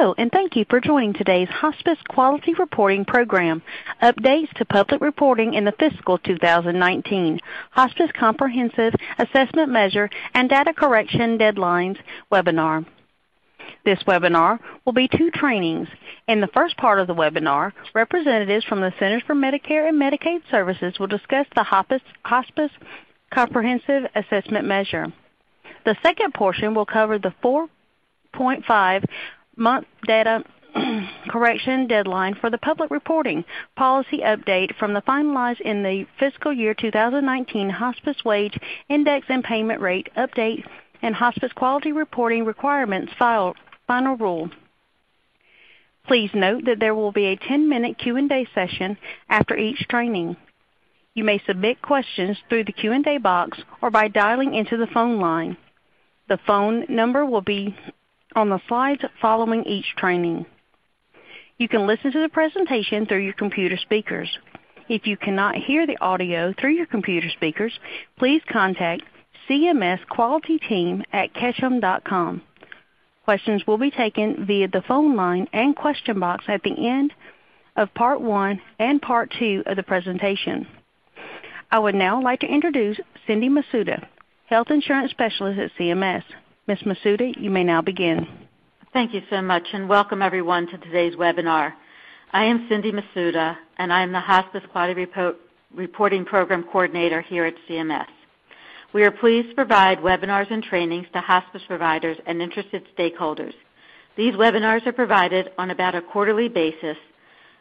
Hello, and thank you for joining today's Hospice Quality Reporting Program, Updates to Public Reporting in the Fiscal 2019, Hospice Comprehensive Assessment Measure and Data Correction Deadlines webinar. This webinar will be two trainings. In the first part of the webinar, representatives from the Centers for Medicare and Medicaid Services will discuss the Hospice Comprehensive Assessment Measure. The second portion will cover the 4.5-month data correction deadline for the public reporting policy update from the finalized in the fiscal year 2019 Hospice Wage Index and Payment Rate Update and Hospice Quality Reporting Requirements Final Rule. Please note that there will be a 10-minute Q&A session after each training. You may submit questions through the Q&A box or by dialing into the phone line. The phone number will be on the slides following each training. You can listen to the presentation through your computer speakers. If you cannot hear the audio through your computer speakers, please contact CMS Quality Team at ketchum.com. Questions will be taken via the phone line and question box at the end of Part 1 and Part 2 of the presentation. I would now like to introduce Cindy Masuda, Health Insurance Specialist at CMS. Ms. Masuda, you may now begin. Thank you so much, and welcome everyone to today's webinar. I am Cindy Masuda, and I am the Hospice Quality Reporting Program Coordinator here at CMS. We are pleased to provide webinars and trainings to hospice providers and interested stakeholders. These webinars are provided on about a quarterly basis,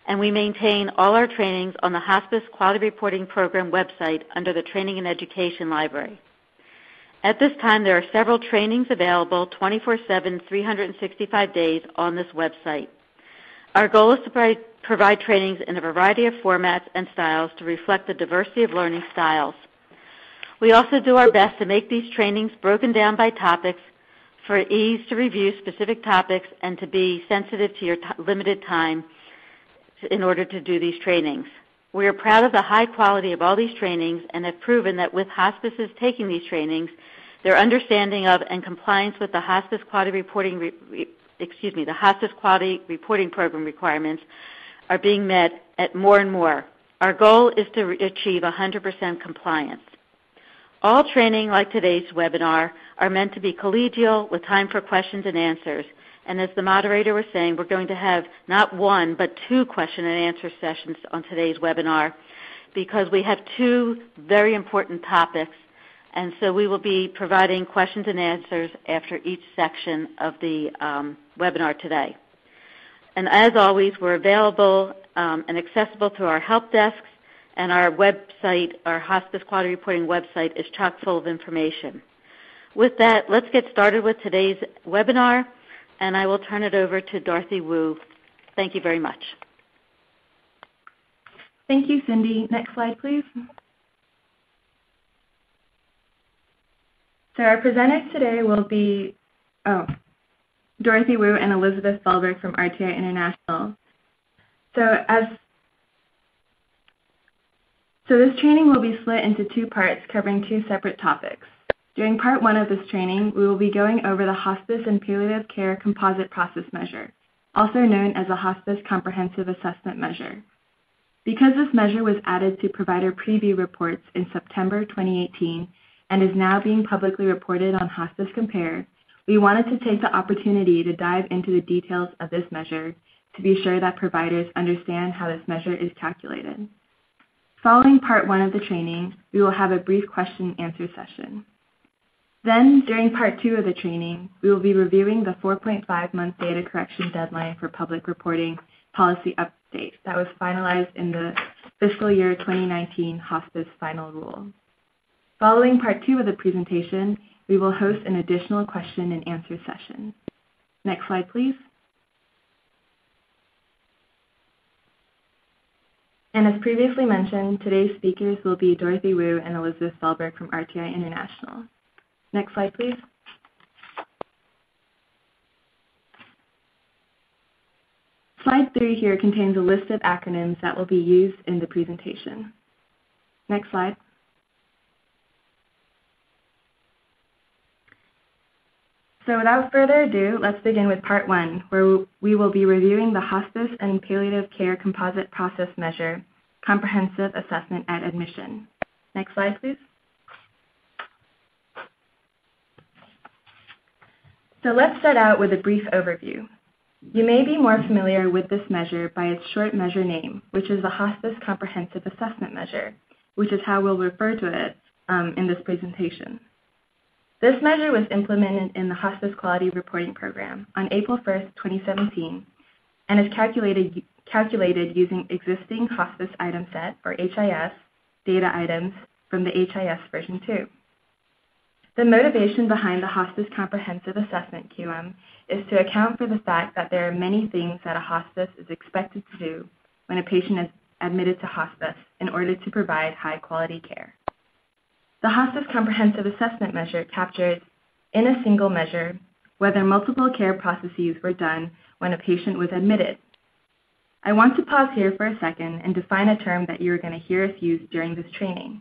and we maintain all our trainings on the Hospice Quality Reporting Program website under the Training and Education Library. At this time, there are several trainings available 24/7, 365 days on this website. Our goal is to provide trainings in a variety of formats and styles to reflect the diversity of learning styles. We also do our best to make these trainings broken down by topics for ease to review specific topics and to be sensitive to your limited time in order to do these trainings. We are proud of the high quality of all these trainings and have proven that with hospices taking these trainings, their understanding of and compliance with the Hospice Quality Reporting the Hospice Quality Reporting Program requirements are being met at more and more. Our goal is to achieve 100% compliance. All training, like today's webinar, are meant to be collegial with time for questions and answers. And as the moderator was saying, we're going to have not one, but two question and answer sessions on today's webinar because we have two very important topics. And so we will be providing questions and answers after each section of the webinar today. And as always, we're available and accessible through our help desks, and our website, our Hospice Quality Reporting website, is chock full of information. With that, let's get started with today's webinar, and I will turn it over to Dorothy Wu. Thank you very much. Thank you, Cindy. Next slide, please. So our presenters today will be Dorothy Wu and Elizabeth Fehlberg from RTI International. So this training will be split into two parts covering two separate topics. During part one of this training, we will be going over the Hospice and Palliative Care Composite Process Measure, also known as the Hospice Comprehensive Assessment Measure. Because this measure was added to provider preview reports in September 2018 and is now being publicly reported on Hospice Compare, we wanted to take the opportunity to dive into the details of this measure to be sure that providers understand how this measure is calculated. Following part one of the training, we will have a brief question and answer session. Then, during part two of the training, we will be reviewing the 4.5-month data correction deadline for public reporting policy update that was finalized in the fiscal year 2019 Hospice Final Rule. Following part two of the presentation, we will host an additional question and answer session. Next slide, please. And as previously mentioned, today's speakers will be Dorothy Wu and Elizabeth Fehlberg from RTI International. Next slide, please. Slide 3 here contains a list of acronyms that will be used in the presentation. Next slide. So without further ado, let's begin with part 1, where we will be reviewing the Hospice and Palliative Care Composite Process Measure, Comprehensive Assessment at Admission. Next slide, please. So let's start out with a brief overview. You may be more familiar with this measure by its short measure name, which is the Hospice Comprehensive Assessment Measure, which is how we'll refer to it in this presentation. This measure was implemented in the Hospice Quality Reporting Program on April 1st, 2017, and is calculated using existing hospice item set, or HIS, data items from the HIS version 2. The motivation behind the Hospice Comprehensive Assessment QM is to account for the fact that there are many things that a hospice is expected to do when a patient is admitted to hospice in order to provide high-quality care. The Hospice Comprehensive Assessment Measure captures, in a single measure, whether multiple care processes were done when a patient was admitted. I want to pause here for a second and define a term that you're going to hear us use during this training.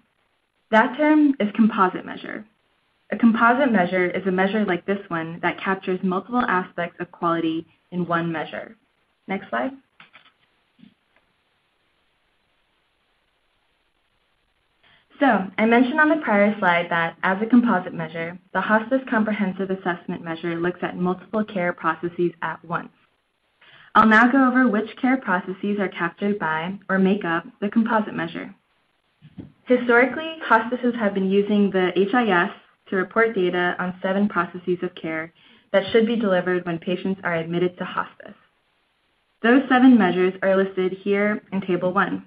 That term is composite measure. A composite measure is a measure like this one that captures multiple aspects of quality in one measure. Next slide. So, I mentioned on the prior slide that as a composite measure, the Hospice Comprehensive Assessment Measure looks at multiple care processes at once. I'll now go over which care processes are captured by or make up the composite measure. Historically, hospices have been using the HIS to report data on 7 processes of care that should be delivered when patients are admitted to hospice. Those 7 measures are listed here in Table 1.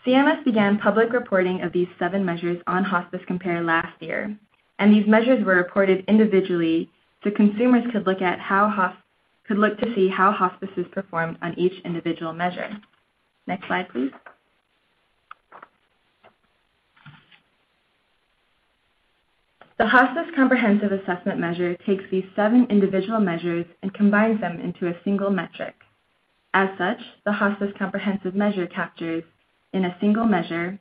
CMS began public reporting of these 7 measures on Hospice Compare last year, and these measures were reported individually so consumers could look to see how hospices performed on each individual measure. Next slide, please. The Hospice Comprehensive Assessment Measure takes these 7 individual measures and combines them into a single metric. As such, the Hospice Comprehensive Measure captures, in a single measure,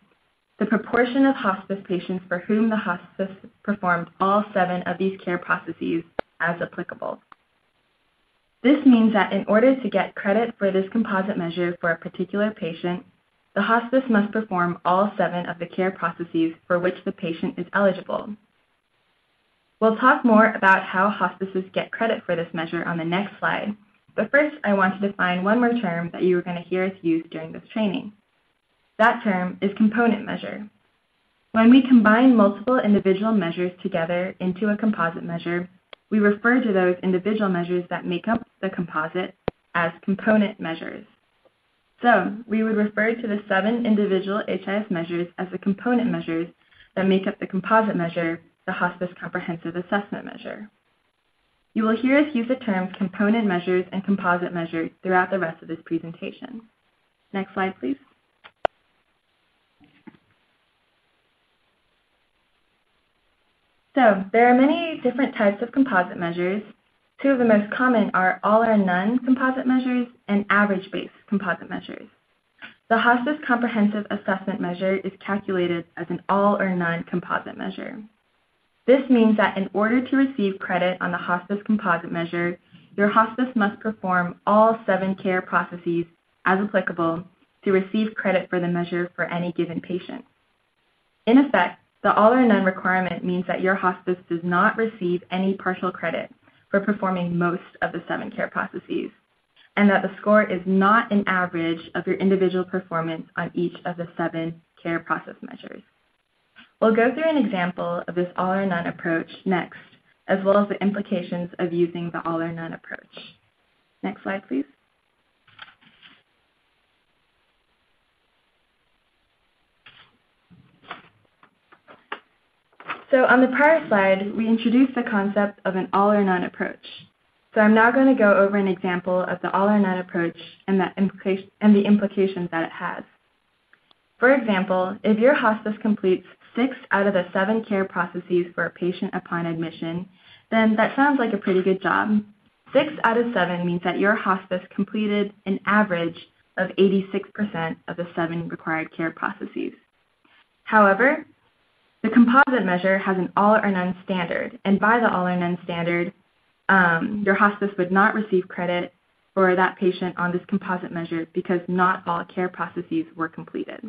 the proportion of hospice patients for whom the hospice performed all 7 of these care processes as applicable. This means that in order to get credit for this composite measure for a particular patient, the hospice must perform all 7 of the care processes for which the patient is eligible. We'll talk more about how hospices get credit for this measure on the next slide, but first I want to define one more term that you are going to hear us use during this training. That term is component measure. When we combine multiple individual measures together into a composite measure, we refer to those individual measures that make up the composite as component measures. So, we would refer to the 7 individual HIS measures as the component measures that make up the composite measure, the Hospice Comprehensive Assessment Measure. You will hear us use the terms component measures and composite measure throughout the rest of this presentation. Next slide, please. So, there are many different types of composite measures. 2 of the most common are all or none composite measures and average-based composite measures. The Hospice Comprehensive Assessment Measure is calculated as an all or none composite measure. This means that in order to receive credit on the Hospice Composite Measure, your hospice must perform all 7 care processes as applicable to receive credit for the measure for any given patient. In effect, the all or none requirement means that your hospice does not receive any partial credit for performing most of the 7 care processes, and that the score is not an average of your individual performance on each of the 7 care process measures. We'll go through an example of this all or none approach next, as well as the implications of using the all or none approach. Next slide, please. So on the prior slide, we introduced the concept of an all or none approach. So I'm now going to go over an example of the all or none approach and the implications that it has. For example, if your hospice completes 6 out of the 7 care processes for a patient upon admission, then that sounds like a pretty good job. 6 out of 7 means that your hospice completed an average of 86% of the 7 required care processes. However, The composite measure has an all or none standard, and by the all or none standard, your hospice would not receive credit for that patient on this composite measure because not all care processes were completed.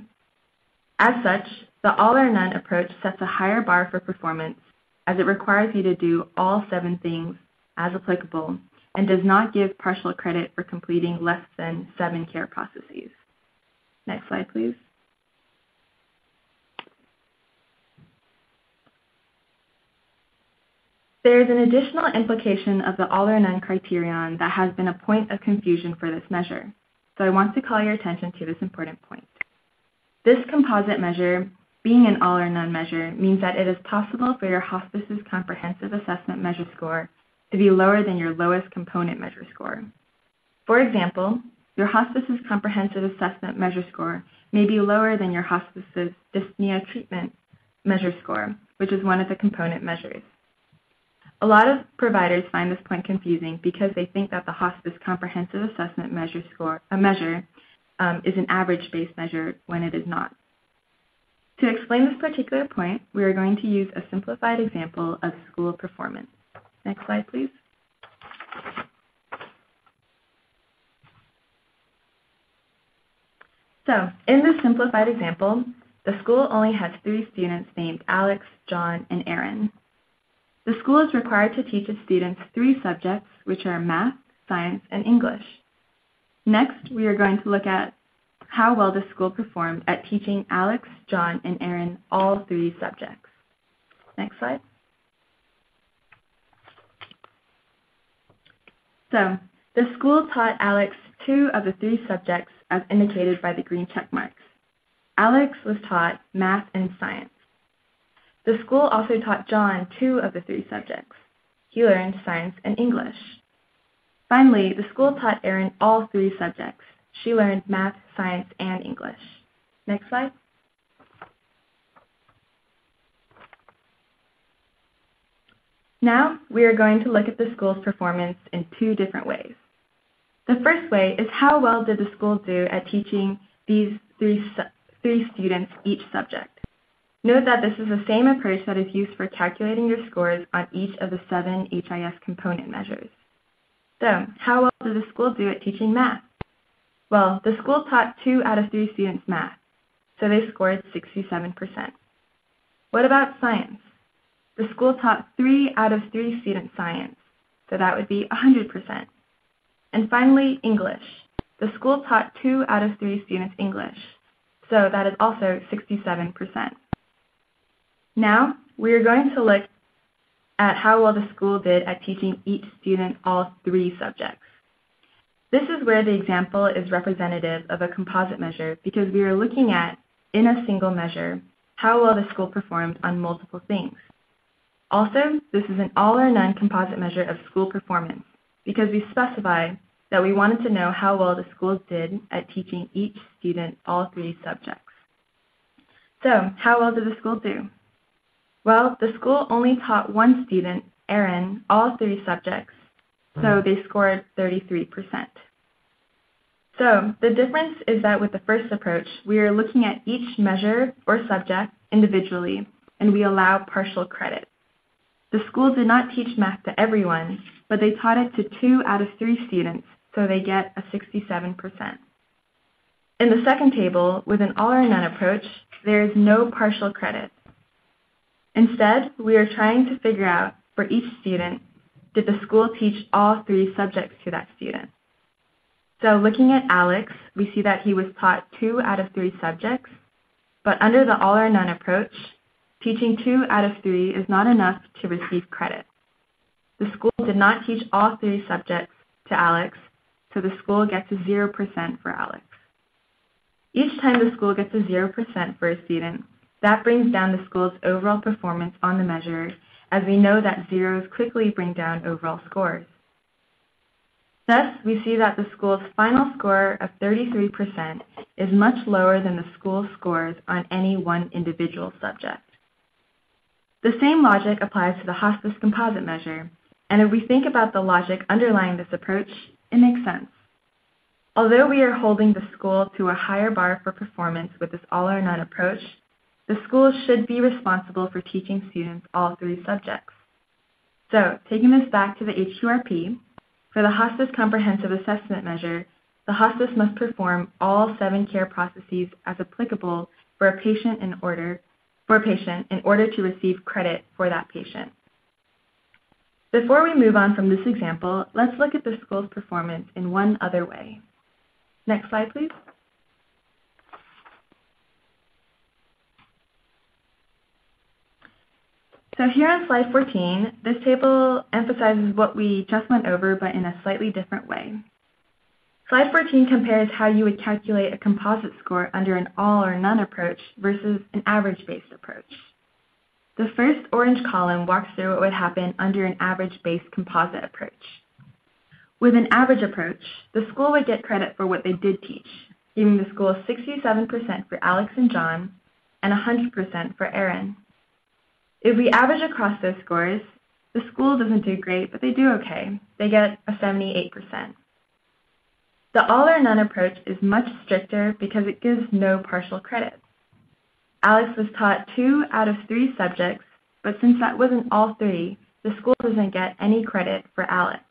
As such, the all or none approach sets a higher bar for performance as it requires you to do all 7 things as applicable and does not give partial credit for completing less than 7 care processes. Next slide, please. There is an additional implication of the all or none criterion that has been a point of confusion for this measure, so I want to call your attention to this important point. This composite measure, being an all or none measure, means that it is possible for your hospice's comprehensive assessment measure score to be lower than your lowest component measure score. For example, your hospice's comprehensive assessment measure score may be lower than your hospice's dyspnea treatment measure score, which is one of the component measures. A lot of providers find this point confusing because they think that the hospice comprehensive assessment measure is an average-based measure when it is not. To explain this particular point, we are going to use a simplified example of school performance. Next slide, please. So, in this simplified example, the school only has 3 students named Alex, John, and Aaron. The school is required to teach its students 3 subjects, which are math, science, and English. Next, we are going to look at how well the school performed at teaching Alex, John, and Aaron all 3 subjects. Next slide. So, the school taught Alex 2 of the 3 subjects as indicated by the green check marks. Alex was taught math and science. The school also taught John 2 of the 3 subjects. He learned science and English. Finally, the school taught Aaron all 3 subjects. She learned math, science, and English. Next slide. Now, we are going to look at the school's performance in 2 different ways. The first way is how well did the school do at teaching these 3 students each subject. Note that this is the same approach that is used for calculating your scores on each of the 7 HIS component measures. So, how well did the school do at teaching math? Well, the school taught 2 out of 3 students math, so they scored 67%. What about science? The school taught 3 out of 3 students science, so that would be 100%. And finally, English. The school taught 2 out of 3 students English, so that is also 67%. Now, we are going to look at how well the school did at teaching each student all 3 subjects. This is where the example is representative of a composite measure because we are looking at, in a single measure, how well the school performed on multiple things. Also, this is an all or none composite measure of school performance because we specified that we wanted to know how well the school did at teaching each student all 3 subjects. So, how well did the school do? Well, the school only taught 1 student, Aaron, all 3 subjects, so they scored 33%. So, the difference is that with the first approach, we are looking at each measure or subject individually, and we allow partial credit. The school did not teach math to everyone, but they taught it to 2 out of 3 students, so they get a 67%. In the second table, with an all or none approach, there is no partial credit. Instead, we are trying to figure out, for each student, did the school teach all 3 subjects to that student? So looking at Alex, we see that he was taught 2 out of 3 subjects, but under the all or none approach, teaching 2 out of 3 is not enough to receive credit. The school did not teach all 3 subjects to Alex, so the school gets a 0% for Alex. Each time the school gets a 0% for a student, that brings down the school's overall performance on the measure, as we know that zeros quickly bring down overall scores. Thus, we see that the school's final score of 33% is much lower than the school's scores on any one individual subject. The same logic applies to the hospice composite measure, and if we think about the logic underlying this approach, it makes sense. Although we are holding the school to a higher bar for performance with this all or none approach, the school should be responsible for teaching students all 3 subjects. So, taking this back to the HQRP, for the Hospice Comprehensive Assessment Measure, the hospice must perform all 7 care processes as applicable for a patient in order to receive credit for that patient. Before we move on from this example, let's look at the school's performance in one other way. Next slide, please. So here on slide 14, this table emphasizes what we just went over, but in a slightly different way. Slide 14 compares how you would calculate a composite score under an all or none approach versus an average-based approach. The first orange column walks through what would happen under an average-based composite approach. With an average approach, the school would get credit for what they did teach, giving the school 67% for Alex and John and 100% for Aaron. If we average across those scores, the school doesn't do great, but they do okay. They get a 78%. The all or none approach is much stricter because it gives no partial credit. Alex was taught 2 out of 3 subjects, but since that wasn't all 3, the school doesn't get any credit for Alex.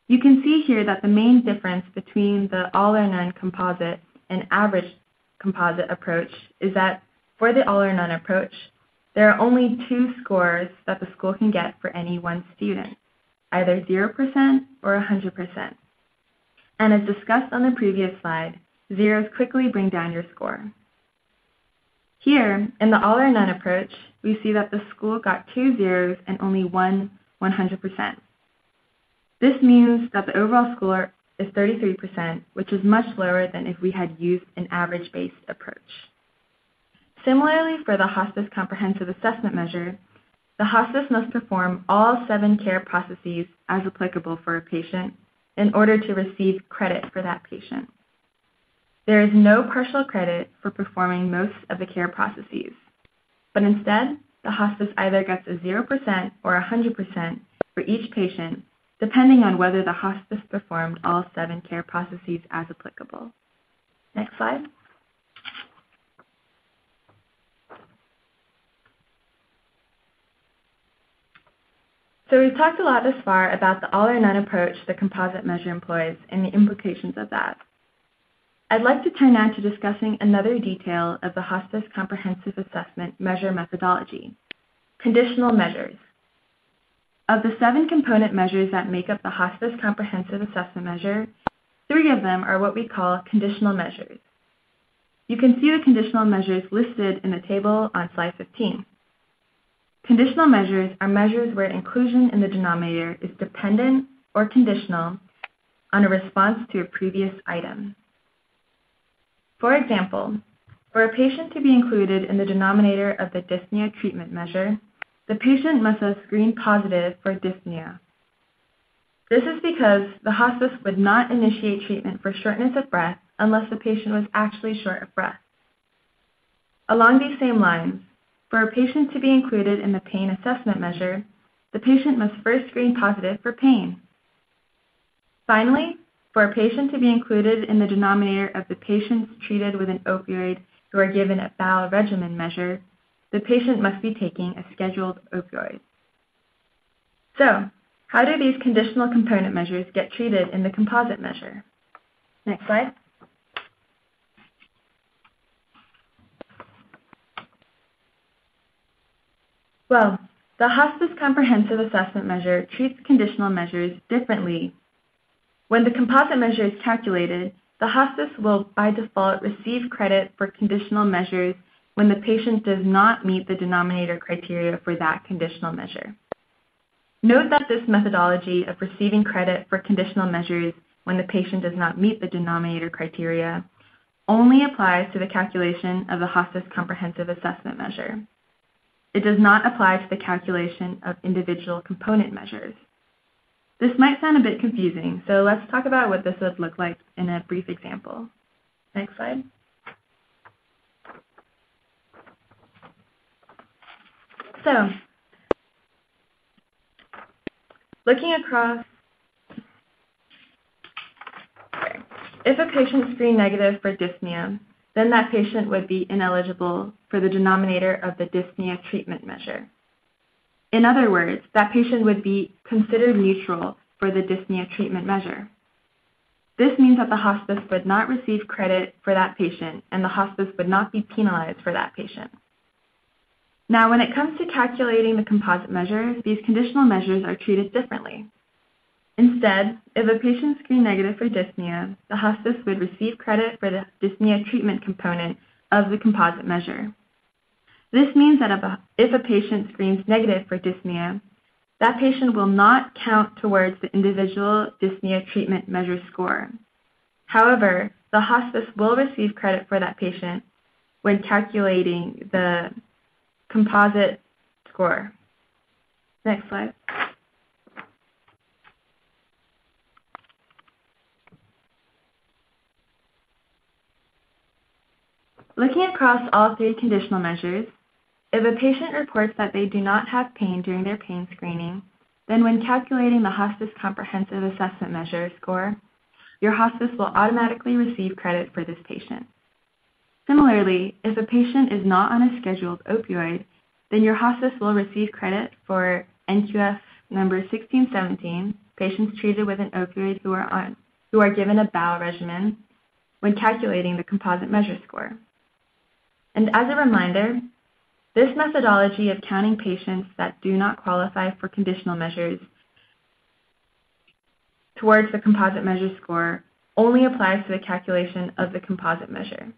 You can see here that the main difference between the all or none composite and average composite approach is that for the all or none approach, there are only 2 scores that the school can get for any one student, either 0% or 100%. And as discussed on the previous slide, zeros quickly bring down your score. Here, in the all or none approach, we see that the school got 2 zeros and only 1 100%. This means that the overall score is 33%, which is much lower than if we had used an average-based approach. Similarly, for the Hospice Comprehensive Assessment Measure, the hospice must perform all 7 care processes as applicable for a patient in order to receive credit for that patient. There is no partial credit for performing most of the care processes, but instead, the hospice either gets a 0% or 100% for each patient, depending on whether the hospice performed all 7 care processes as applicable. Next slide. So we've talked a lot thus far about the all or none approach the composite measure employs and the implications of that. I'd like to turn now to discussing another detail of the Hospice Comprehensive Assessment measure methodology, conditional measures. Of the 7 component measures that make up the Hospice Comprehensive Assessment measure, 3 of them are what we call conditional measures. You can see the conditional measures listed in the table on slide 15. Conditional measures are measures where inclusion in the denominator is dependent or conditional on a response to a previous item. For example, for a patient to be included in the denominator of the dyspnea treatment measure, the patient must have screened positive for dyspnea. This is because the hospice would not initiate treatment for shortness of breath unless the patient was actually short of breath. Along these same lines, for a patient to be included in the pain assessment measure, the patient must first screen positive for pain. Finally, for a patient to be included in the denominator of the patients treated with an opioid who are given a bowel regimen measure, the patient must be taking a scheduled opioid. So, how do these conditional component measures get treated in the composite measure? Next slide. Well, the Hospice Comprehensive Assessment measure treats conditional measures differently. When the composite measure is calculated, the hospice will by default receive credit for conditional measures when the patient does not meet the denominator criteria for that conditional measure. Note that this methodology of receiving credit for conditional measures when the patient does not meet the denominator criteria only applies to the calculation of the Hospice Comprehensive Assessment measure. It does not apply to the calculation of individual component measures. This might sound a bit confusing, so let's talk about what this would look like in a brief example. Next slide. So, looking across, if a patient screened negative for dyspnea, then that patient would be ineligible for the denominator of the dyspnea treatment measure. In other words, that patient would be considered neutral for the dyspnea treatment measure. This means that the hospice would not receive credit for that patient, and the hospice would not be penalized for that patient. Now, when it comes to calculating the composite measure, these conditional measures are treated differently. Instead, if a patient screened negative for dyspnea, the hospice would receive credit for the dyspnea treatment component of the composite measure. This means that if a patient screens negative for dyspnea, that patient will not count towards the individual dyspnea treatment measure score. However, the hospice will receive credit for that patient when calculating the composite score. Next slide. Looking across all three conditional measures, if a patient reports that they do not have pain during their pain screening, then when calculating the Hospice Comprehensive Assessment Measure score, your hospice will automatically receive credit for this patient. Similarly, if a patient is not on a scheduled opioid, then your hospice will receive credit for NQF number 1617, patients treated with an opioid who are given a bowel regimen, when calculating the composite measure score. And as a reminder, this methodology of counting patients that do not qualify for conditional measures towards the composite measure score only applies to the calculation of the composite measure.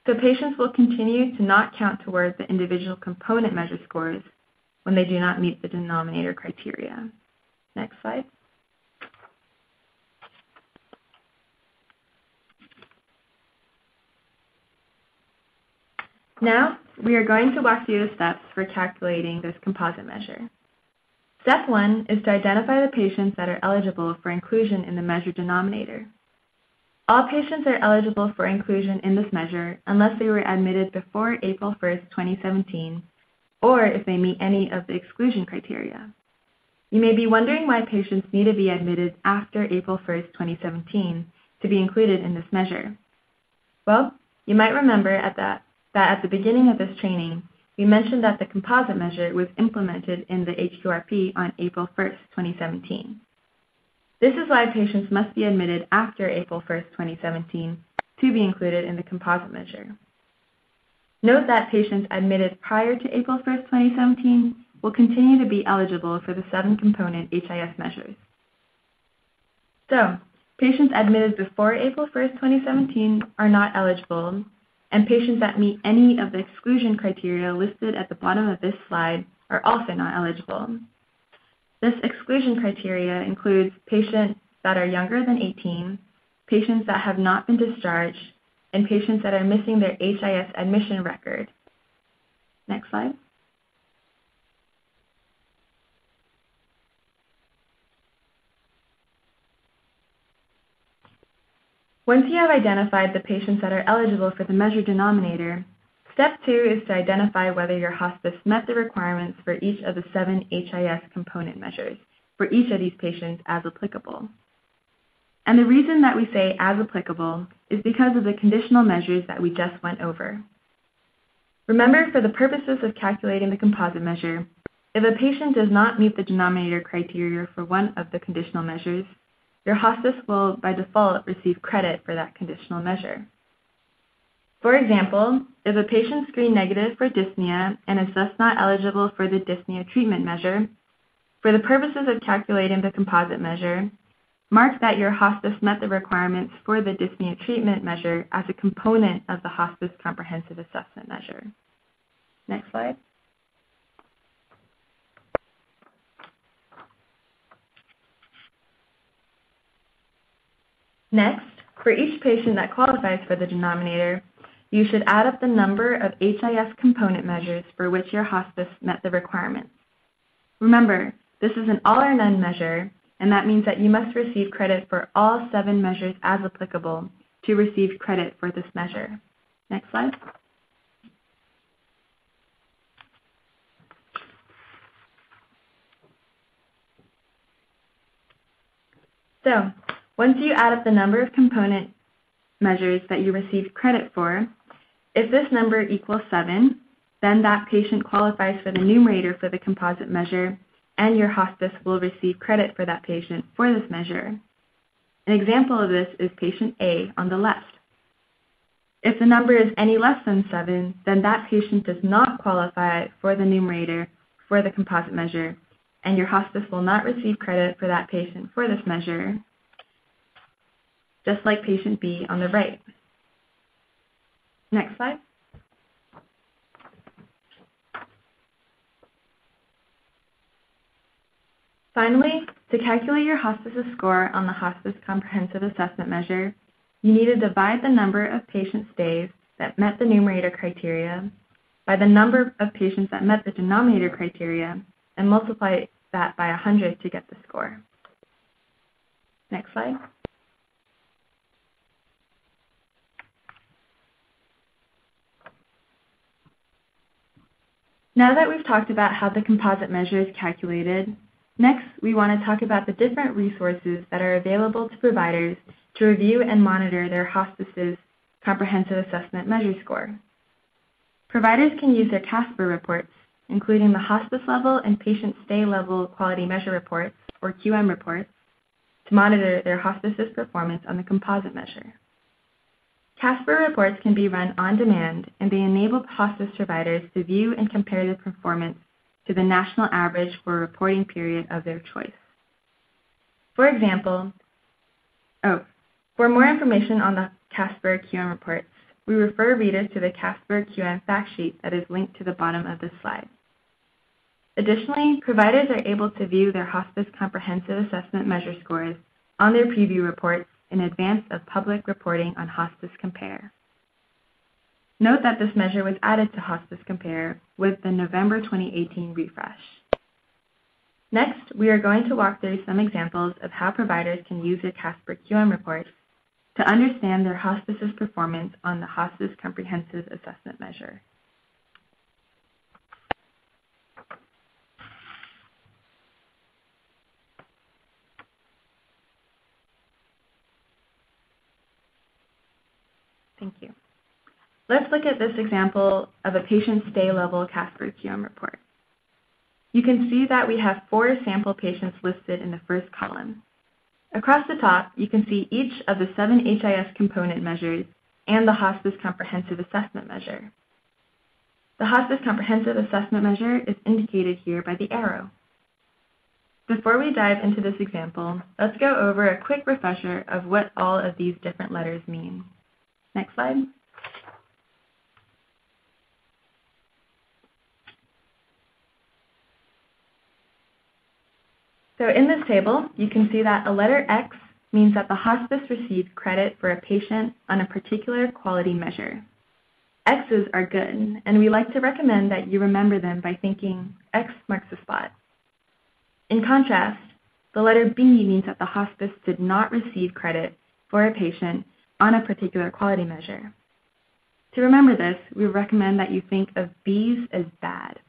So patients will continue to not count towards the individual component measure scores when they do not meet the denominator criteria. Next slide. Now, we are going to walk through the steps for calculating this composite measure. Step 1 is to identify the patients that are eligible for inclusion in the measure denominator. All patients are eligible for inclusion in this measure unless they were admitted before April 1st, 2017, or if they meet any of the exclusion criteria. You may be wondering why patients need to be admitted after April 1st, 2017 to be included in this measure. Well, you might remember that at the beginning of this training, we mentioned that the composite measure was implemented in the HQRP on April 1st, 2017. This is why patients must be admitted after April 1st, 2017 to be included in the composite measure. Note that patients admitted prior to April 1st, 2017 will continue to be eligible for the 7-component HIS measures. So, patients admitted before April 1st, 2017 are not eligible, and patients that meet any of the exclusion criteria listed at the bottom of this slide are also not eligible. This exclusion criteria includes patients that are younger than 18, patients that have not been discharged, and patients that are missing their HIS admission record. Next slide. Once you have identified the patients that are eligible for the measure denominator, step 2 is to identify whether your hospice met the requirements for each of the 7 HIS component measures for each of these patients as applicable. And the reason that we say as applicable is because of the conditional measures that we just went over. Remember, for the purposes of calculating the composite measure, if a patient does not meet the denominator criteria for one of the conditional measures, your hospice will, by default, receive credit for that conditional measure. For example, if a patient screened negative for dyspnea and is thus not eligible for the dyspnea treatment measure, for the purposes of calculating the composite measure, mark that your hospice met the requirements for the dyspnea treatment measure as a component of the Hospice Comprehensive Assessment Measure. Next slide. Next, for each patient that qualifies for the denominator, you should add up the number of HIS component measures for which your hospice met the requirements. Remember, this is an all or none measure, and that means that you must receive credit for all 7 measures as applicable to receive credit for this measure. Next slide. So, once you add up the number of component measures that you received credit for, if this number equals 7, then that patient qualifies for the numerator for the composite measure, and your hospice will receive credit for that patient for this measure. An example of this is patient A on the left. If the number is any less than 7, then that patient does not qualify for the numerator for the composite measure, and your hospice will not receive credit for that patient for this measure, just like patient B on the right. Next slide. Finally, to calculate your hospice's score on the Hospice Comprehensive Assessment Measure, you need to divide the number of patient stays that met the numerator criteria by the number of patients that met the denominator criteria and multiply that by 100 to get the score. Next slide. Now that we've talked about how the composite measure is calculated, next we want to talk about the different resources that are available to providers to review and monitor their hospice's comprehensive assessment measure score. Providers can use their Casper reports, including the hospice level and patient stay level quality measure reports, or QM reports, to monitor their hospice's performance on the composite measure. Casper reports can be run on demand, and they enable hospice providers to view and compare their performance to the national average for a reporting period of their choice. For example, for more information on the Casper QM reports, we refer readers to the Casper QM fact sheet that is linked to the bottom of this slide. Additionally, providers are able to view their hospice comprehensive assessment measure scores on their preview reports in advance of public reporting on Hospice Compare. Note that this measure was added to Hospice Compare with the November 2018 refresh. Next, we are going to walk through some examples of how providers can use their Casper QM reports to understand their hospice's performance on the Hospice Comprehensive Assessment Measure. Thank you. Let's look at this example of a patient stay level Casper QM report. You can see that we have 4 sample patients listed in the first column. Across the top, you can see each of the 7 HIS component measures and the Hospice Comprehensive Assessment Measure. The Hospice Comprehensive Assessment Measure is indicated here by the arrow. Before we dive into this example, let's go over a quick refresher of what all of these different letters mean. Next slide. So in this table, you can see that a letter X means that the hospice received credit for a patient on a particular quality measure. X's are good, and we like to recommend that you remember them by thinking X marks the spot. In contrast, the letter B means that the hospice did not receive credit for a patient on a particular quality measure. To remember this, we recommend that you think of B's as bad.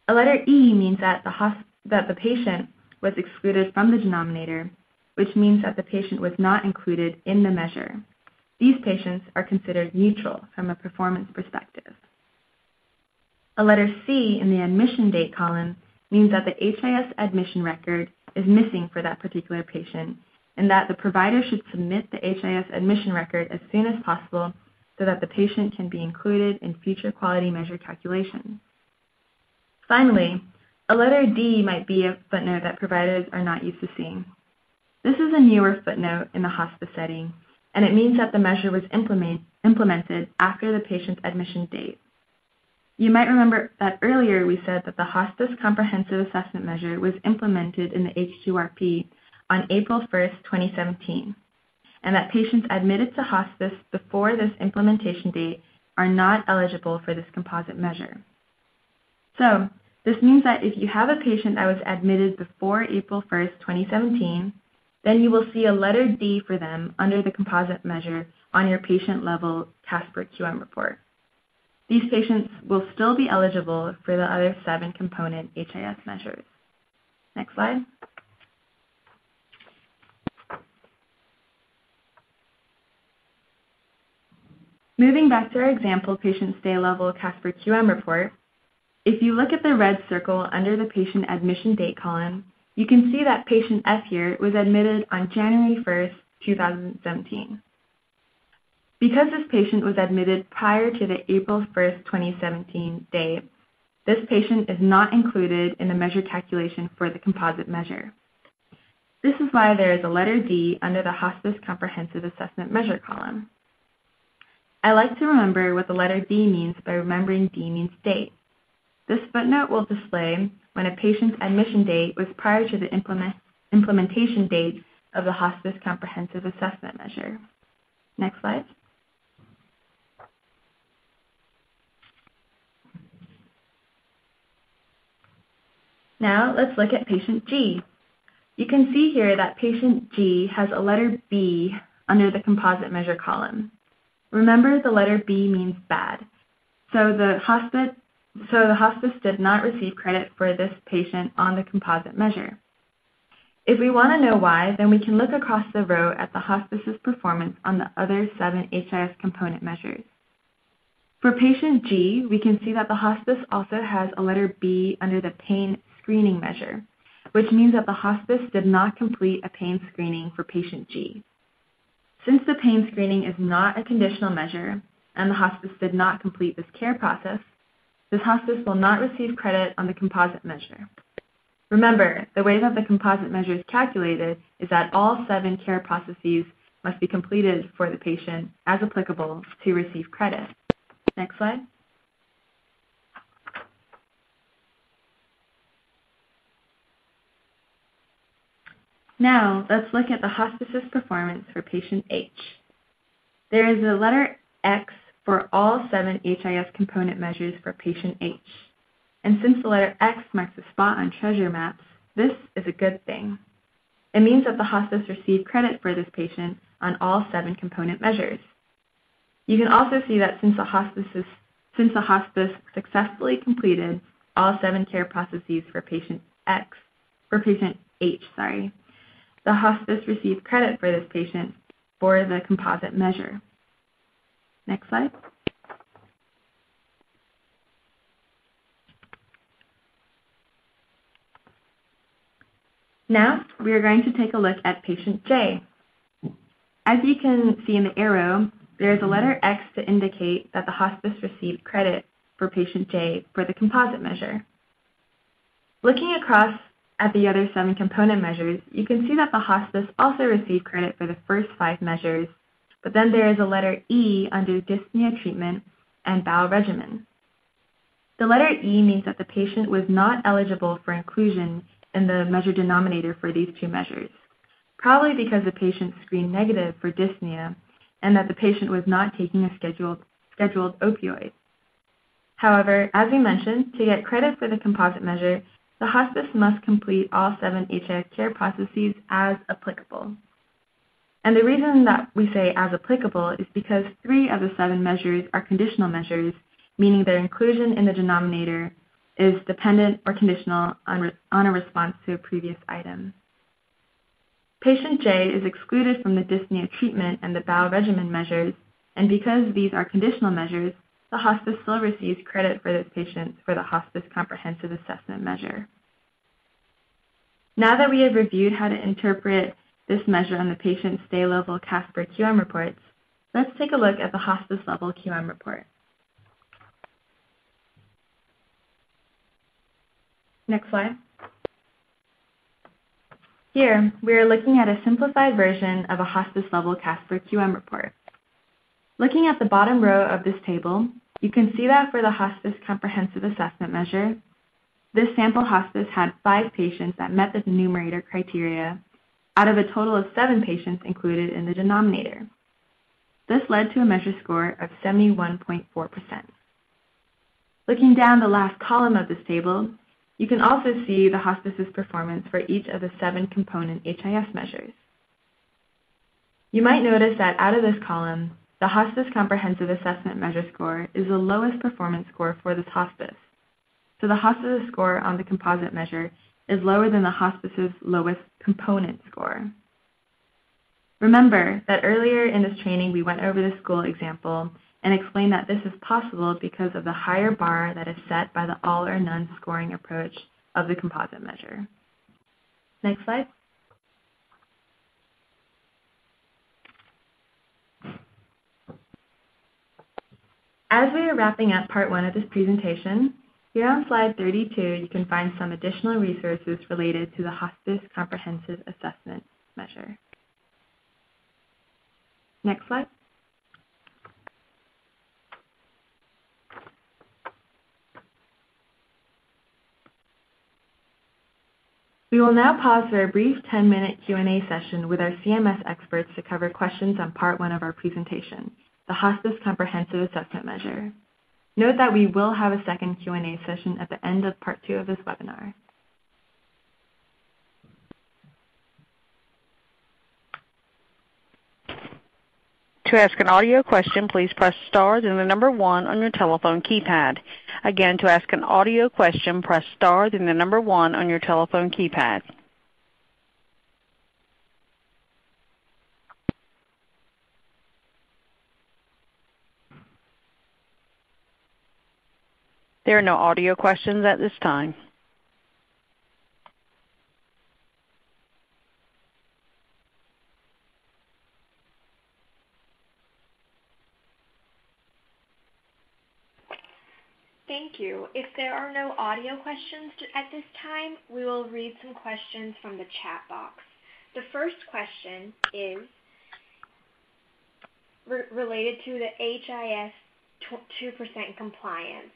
A letter E means that the patient was excluded from the denominator, which means that the patient was not included in the measure. These patients are considered neutral from a performance perspective. A letter C in the admission date column means that the HIS admission record is missing for that particular patient, and that the provider should submit the HIS admission record as soon as possible so that the patient can be included in future quality measure calculations. Finally, a letter D might be a footnote that providers are not used to seeing. This is a newer footnote in the hospice setting, and it means that the measure was implemented after the patient's admission date. You might remember that earlier we said that the Hospice Comprehensive Assessment Measure was implemented in the H2RP on April 1st, 2017, and that patients admitted to hospice before this implementation date are not eligible for this composite measure. So, this means that if you have a patient that was admitted before April 1st, 2017, then you will see a letter D for them under the composite measure on your patient-level Casper QM report. These patients will still be eligible for the other 7 component HIS measures. Next slide. Moving back to our example patient stay level Casper QM report, if you look at the red circle under the patient admission date column, you can see that patient F here was admitted on January 1st, 2017. Because this patient was admitted prior to the April 1st, 2017 date, this patient is not included in the measure calculation for the composite measure. This is why there is a letter D under the Hospice Comprehensive Assessment Measure column. I like to remember what the letter D means by remembering D means date. This footnote will display when a patient's admission date was prior to the implementation date of the Hospice Comprehensive Assessment Measure. Next slide. Now let's look at patient G. You can see here that patient G has a letter B under the composite measure column. Remember, the letter B means bad. So the hospice did not receive credit for this patient on the composite measure. If we want to know why, then we can look across the row at the hospice's performance on the other 7 HIS component measures. For patient G, we can see that the hospice also has a letter B under the pain screening measure, which means that the hospice did not complete a pain screening for patient G. Since the pain screening is not a conditional measure and the hospice did not complete this care process, this hospice will not receive credit on the composite measure. Remember, the way that the composite measure is calculated is that all 7 care processes must be completed for the patient, as applicable, to receive credit. Next slide. Now, let's look at the hospice's performance for patient H. There is a letter X for all 7 HIS component measures for patient H. And since the letter X marks a spot on treasure maps, this is a good thing. It means that the hospice received credit for this patient on all 7 component measures. You can also see that since the hospice successfully completed all 7 care processes for patient H, the hospice received credit for this patient for the composite measure. Next slide. Now, we are going to take a look at patient J. As you can see in the arrow, there is a letter X to indicate that the hospice received credit for patient J for the composite measure. Looking across at the other 7 component measures, you can see that the hospice also received credit for the first 5 measures, but then there is a letter E under dyspnea treatment and bowel regimen. The letter E means that the patient was not eligible for inclusion in the measure denominator for these 2 measures, probably because the patient screened negative for dyspnea and that the patient was not taking a scheduled opioid. However, as we mentioned, to get credit for the composite measure, the hospice must complete all 7 HIS care processes as applicable. And the reason that we say as applicable is because 3 of the 7 measures are conditional measures, meaning their inclusion in the denominator is dependent or conditional on a response to a previous item. Patient J is excluded from the dyspnea treatment and the bowel regimen measures, and because these are conditional measures, the hospice still receives credit for this patient for the Hospice Comprehensive Assessment Measure. Now that we have reviewed how to interpret this measure on the patient stay level Casper QM reports, let's take a look at the hospice level QM report. Next slide. Here, we are looking at a simplified version of a hospice level Casper QM report. Looking at the bottom row of this table, you can see that for the Hospice Comprehensive Assessment Measure, this sample hospice had 5 patients that met the numerator criteria out of a total of 7 patients included in the denominator. This led to a measure score of 71.4%. Looking down the last column of this table, you can also see the hospice's performance for each of the 7 component HIS measures. You might notice that out of this column, the Hospice Comprehensive Assessment Measure score is the lowest performance score for this hospice. So the hospice's score on the composite measure is lower than the hospice's lowest component score. Remember that earlier in this training we went over the school example and explain that this is possible because of the higher bar that is set by the all or none scoring approach of the composite measure. Next slide. As we are wrapping up part 1 of this presentation, here on slide 32 you can find some additional resources related to the Hospice Comprehensive Assessment Measure. Next slide. We will now pause for a brief 10-minute Q&A session with our CMS experts to cover questions on part 1 of our presentation, the Hospice Comprehensive Assessment Measure. Note that we will have a second Q&A session at the end of part 2 of this webinar. To ask an audio question, please press star then the number 1 on your telephone keypad. Again, to ask an audio question, press star then the number 1 on your telephone keypad. There are no audio questions at this time. Thank you. If there are no audio questions at this time, we will read some questions from the chat box. The first question is related to the HIS 2% compliance.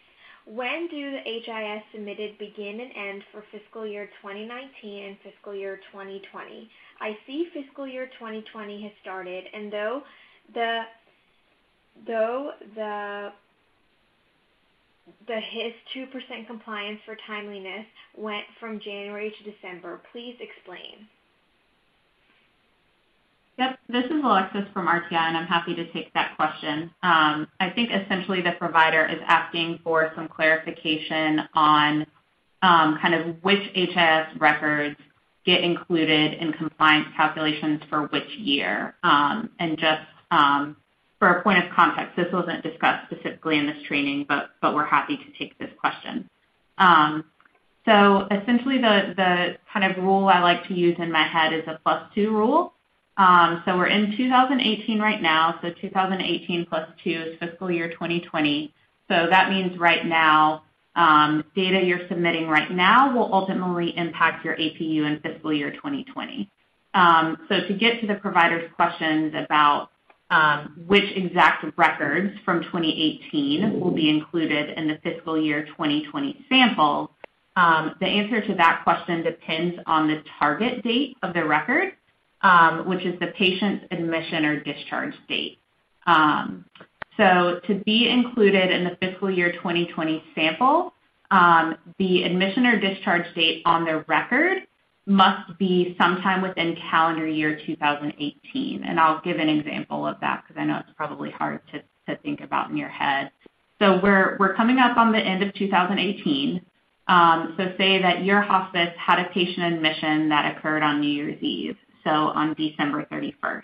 When do the HIS submitted begin and end for fiscal year 2019 and fiscal year 2020? I see fiscal year 2020 has started, and though the HIS 2% compliance for timeliness went from January to December, please explain. Yep, this is Alexis from RTI, and I'm happy to take that question. I think essentially the provider is asking for some clarification on kind of which HIS records get included in compliance calculations for which year. And just for a point of context, this wasn't discussed specifically in this training, but we're happy to take this question. So essentially the kind of rule I like to use in my head is a +2 rule. So we're in 2018 right now, so 2018 plus 2 is fiscal year 2020. So that means right now, data you're submitting right now will ultimately impact your APU in fiscal year 2020. So to get to the provider's questions about which exact records from 2018 will be included in the fiscal year 2020 sample, the answer to that question depends on the target date of the record, which is the patient's admission or discharge date. So to be included in the fiscal year 2020 sample, the admission or discharge date on the record must be sometime within calendar year 2018. And I'll give an example of that because I know it's probably hard to think about in your head. So we're coming up on the end of 2018. So say that your hospice had a patient admission that occurred on New Year's Eve, so on December 31st.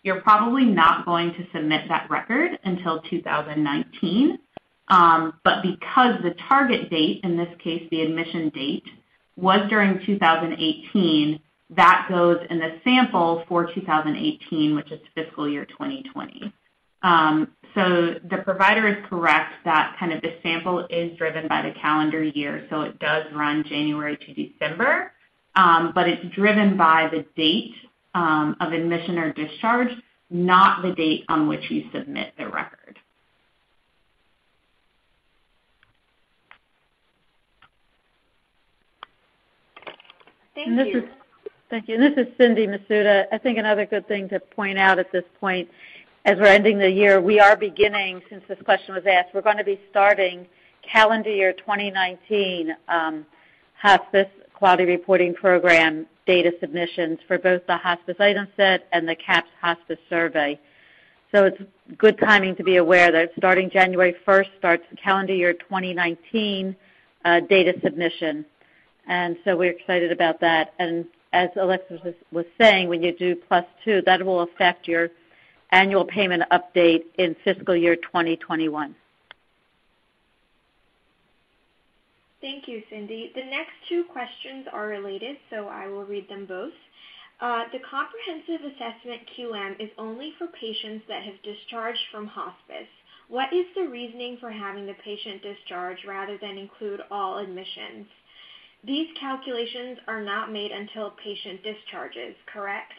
You're probably not going to submit that record until 2019, but because the target date, in this case the admission date, was during 2018, that goes in the sample for 2018, which is fiscal year 2020. So the provider is correct that kind of the sample is driven by the calendar year, so it does run January to December, but it's driven by the date of admission or discharge, not the date on which you submit the record. Thank you. Thank you. And this is Cindy Masuda. I think another good thing to point out at this point, as we're ending the year, we are beginning, since this question was asked, we're going to be starting calendar year 2019 Hospice Quality Reporting Program data submissions for both the Hospice Item Set and the CAPS Hospice Survey. So it's good timing to be aware that starting January 1st starts calendar year 2019 data submission. And so we're excited about that. And as Alexis was saying, when you do +2, that will affect your annual payment update in fiscal year 2021. Thank you, Cindy. The next two questions are related, so I will read them both. The comprehensive assessment QM is only for patients that have discharged from hospice. What is the reasoning for having the patient discharge rather than include all admissions? These calculations are not made until patient discharges, correct?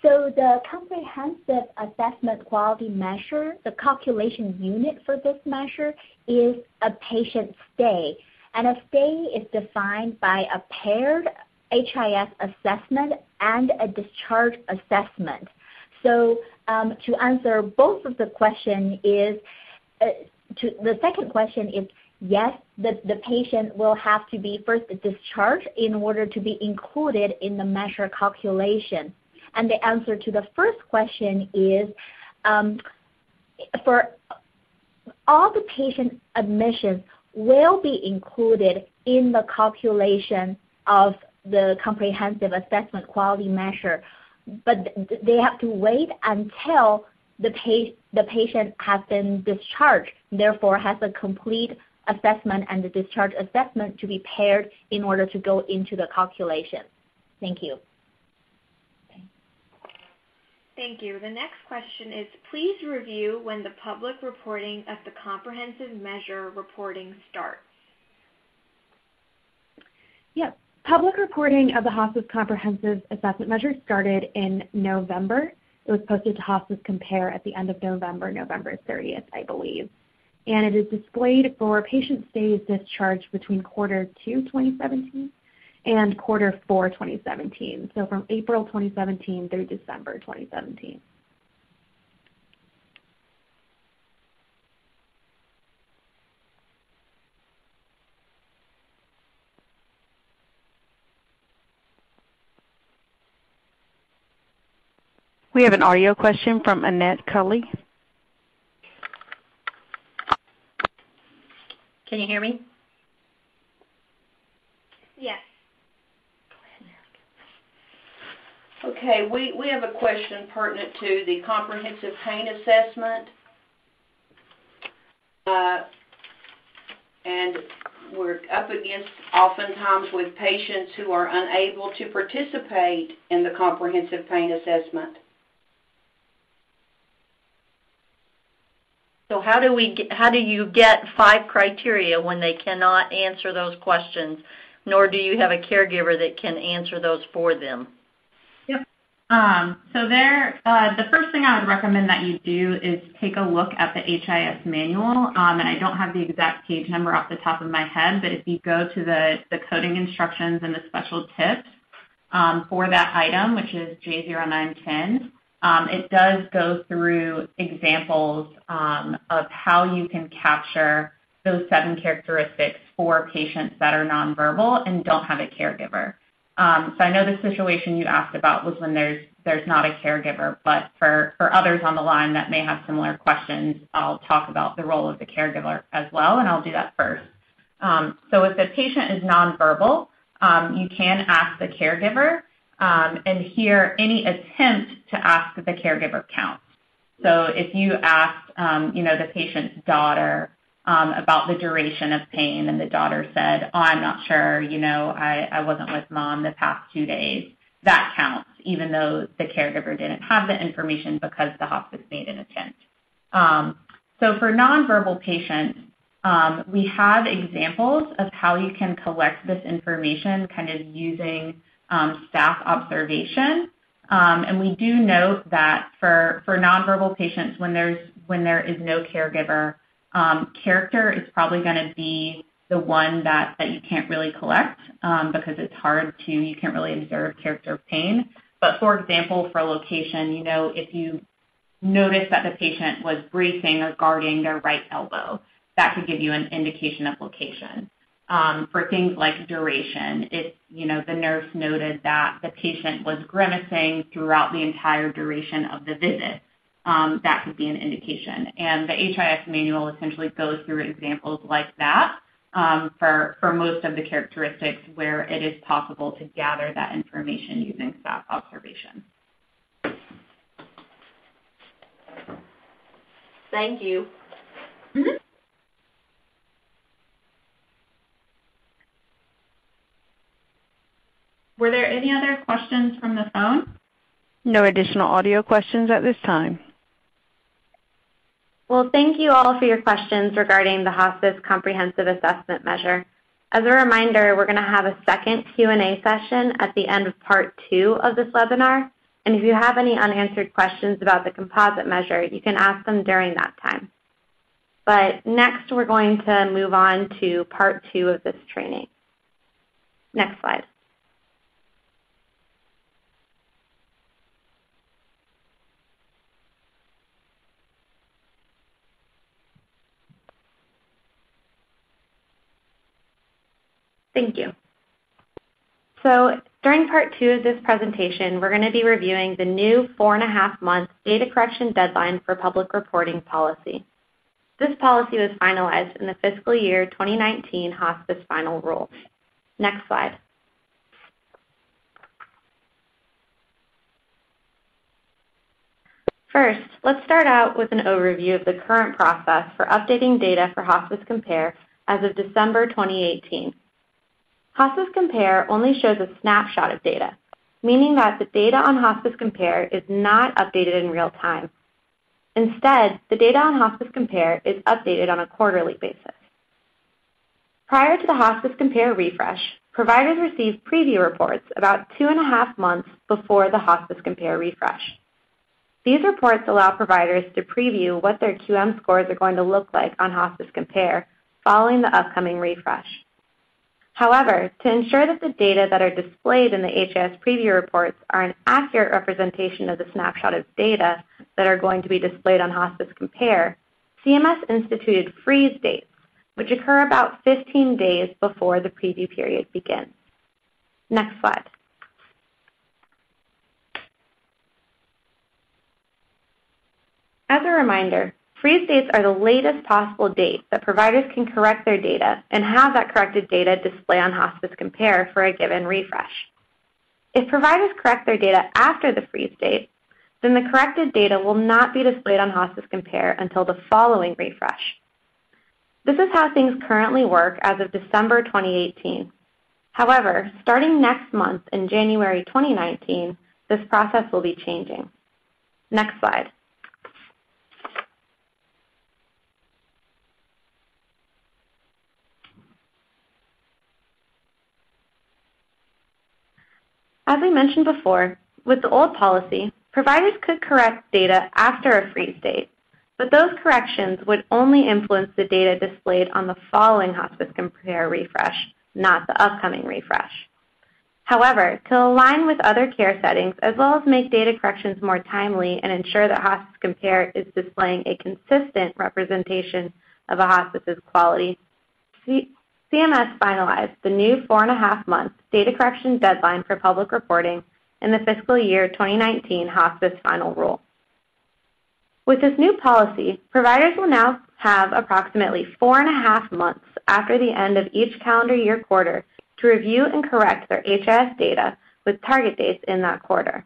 So the comprehensive assessment quality measure, the calculation unit for this measure is a patient stay. And a stay is defined by a paired HIS assessment and a discharge assessment. So to answer both of the question is, the second question is, yes, the patient will have to be first discharged in order to be included in the measure calculation. And the answer to the first question is, for all the patient admissions will be included in the calculation of the comprehensive assessment quality measure, but they have to wait until the patient has been discharged, therefore has a complete assessment and the discharge assessment to be paired in order to go into the calculation. Thank you. Thank you. The next question is, please review when the public reporting of the comprehensive measure reporting starts. Yes. Public reporting of the Hospice Comprehensive Assessment Measure started in November. It was posted to Hospice Compare at the end of November, November 30th, I believe. And it is displayed for patient stays discharged between Q2 2017 and Q4 2017, so from April 2017 through December 2017. We have an audio question from Annette Cully. Can you hear me? Yes. Okay, we have a question pertinent to the comprehensive pain assessment. And we're up against oftentimes with patients who are unable to participate in the comprehensive pain assessment. So how do you get 5 criteria when they cannot answer those questions, nor do you have a caregiver that can answer those for them? Yep. So the first thing I would recommend that you do is take a look at the HIS manual, and I don't have the exact page number off the top of my head, but if you go to the coding instructions and the special tips for that item, which is J0910, it does go through examples of how you can capture those 7 characteristics for patients that are nonverbal and don't have a caregiver. So I know the situation you asked about was when there's not a caregiver, but for others on the line that may have similar questions, I'll talk about the role of the caregiver as well, and I'll do that first. So if the patient is nonverbal, you can ask the caregiver, and here any attempt to ask the caregiver counts. So if you asked, the patient's daughter about the duration of pain, and the daughter said, "Oh, I'm not sure. I wasn't with mom the past 2 days," that counts, even though the caregiver didn't have the information because the hospice made an attempt. So for nonverbal patients, we have examples of how you can collect this information kind of using staff observation. And we do note that for nonverbal patients, when there is no caregiver, character is probably going to be the one that you can't really collect because it's hard you can't really observe character of pain. But for example, for location, if you notice that the patient was bracing or guarding their right elbow, that could give you an indication of location. For things like duration, if the nurse noted that the patient was grimacing throughout the entire duration of the visit, that could be an indication. And the HIS manual essentially goes through examples like that for most of the characteristics where it is possible to gather that information using staff observation. Thank you. Mhm. Were there any other questions from the phone? No additional audio questions at this time. Well, thank you all for your questions regarding the Hospice Comprehensive Assessment Measure. As a reminder, we're going to have a second Q&A session at the end of Part 2 of this webinar. And if you have any unanswered questions about the composite measure, you can ask them during that time. But next, we're going to move on to Part 2 of this training. Next slide. Thank you. So during Part 2 of this presentation, we're going to be reviewing the new 4.5-month data correction deadline for public reporting policy. This policy was finalized in the fiscal year 2019 Hospice Final Rule. Next slide. First, let's start out with an overview of the current process for updating data for Hospice Compare as of December 2018. Hospice Compare only shows a snapshot of data, meaning that the data on Hospice Compare is not updated in real time. Instead, the data on Hospice Compare is updated on a quarterly basis. Prior to the Hospice Compare refresh, providers receive preview reports about 2.5 months before the Hospice Compare refresh. These reports allow providers to preview what their QM scores are going to look like on Hospice Compare following the upcoming refresh. However, to ensure that the data that are displayed in the HIS preview reports are an accurate representation of the snapshot of data that are going to be displayed on Hospice Compare, CMS instituted freeze dates, which occur about 15 days before the preview period begins. Next slide. As a reminder, freeze dates are the latest possible date that providers can correct their data and have that corrected data display on Hospice Compare for a given refresh. If providers correct their data after the freeze date, then the corrected data will not be displayed on Hospice Compare until the following refresh. This is how things currently work as of December 2018. However, starting next month in January 2019, this process will be changing. Next slide. As I mentioned before, with the old policy, providers could correct data after a freeze date, but those corrections would only influence the data displayed on the following Hospice Compare refresh, not the upcoming refresh. However, to align with other care settings, as well as make data corrections more timely and ensure that Hospice Compare is displaying a consistent representation of a hospice's quality, CMS finalized the new 4.5-month data correction deadline for public reporting in the fiscal year 2019 Hospice Final Rule. With this new policy, providers will now have approximately 4.5 months after the end of each calendar year quarter to review and correct their HIS data with target dates in that quarter.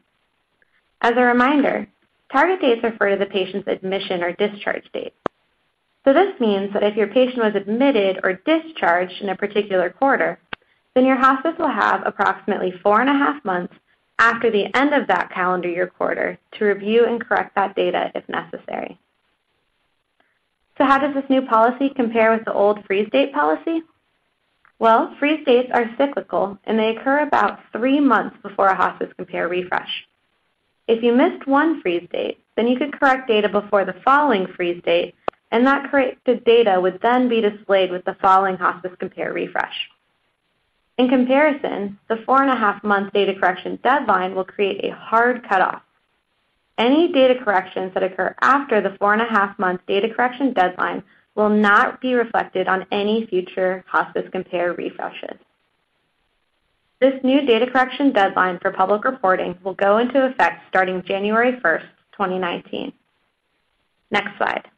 As a reminder, target dates refer to the patient's admission or discharge date. So this means that if your patient was admitted or discharged in a particular quarter, then your hospice will have approximately 4.5 months after the end of that calendar year quarter to review and correct that data if necessary. So how does this new policy compare with the old freeze date policy? Well, freeze dates are cyclical and they occur about 3 months before a Hospice Compare refresh. If you missed one freeze date, then you could correct data before the following freeze date, and that corrected data would then be displayed with the following Hospice Compare refresh. In comparison, the 4.5-month data correction deadline will create a hard cutoff. Any data corrections that occur after the 4.5-month data correction deadline will not be reflected on any future Hospice Compare refreshes. This new data correction deadline for public reporting will go into effect starting January 1st, 2019. Next slide.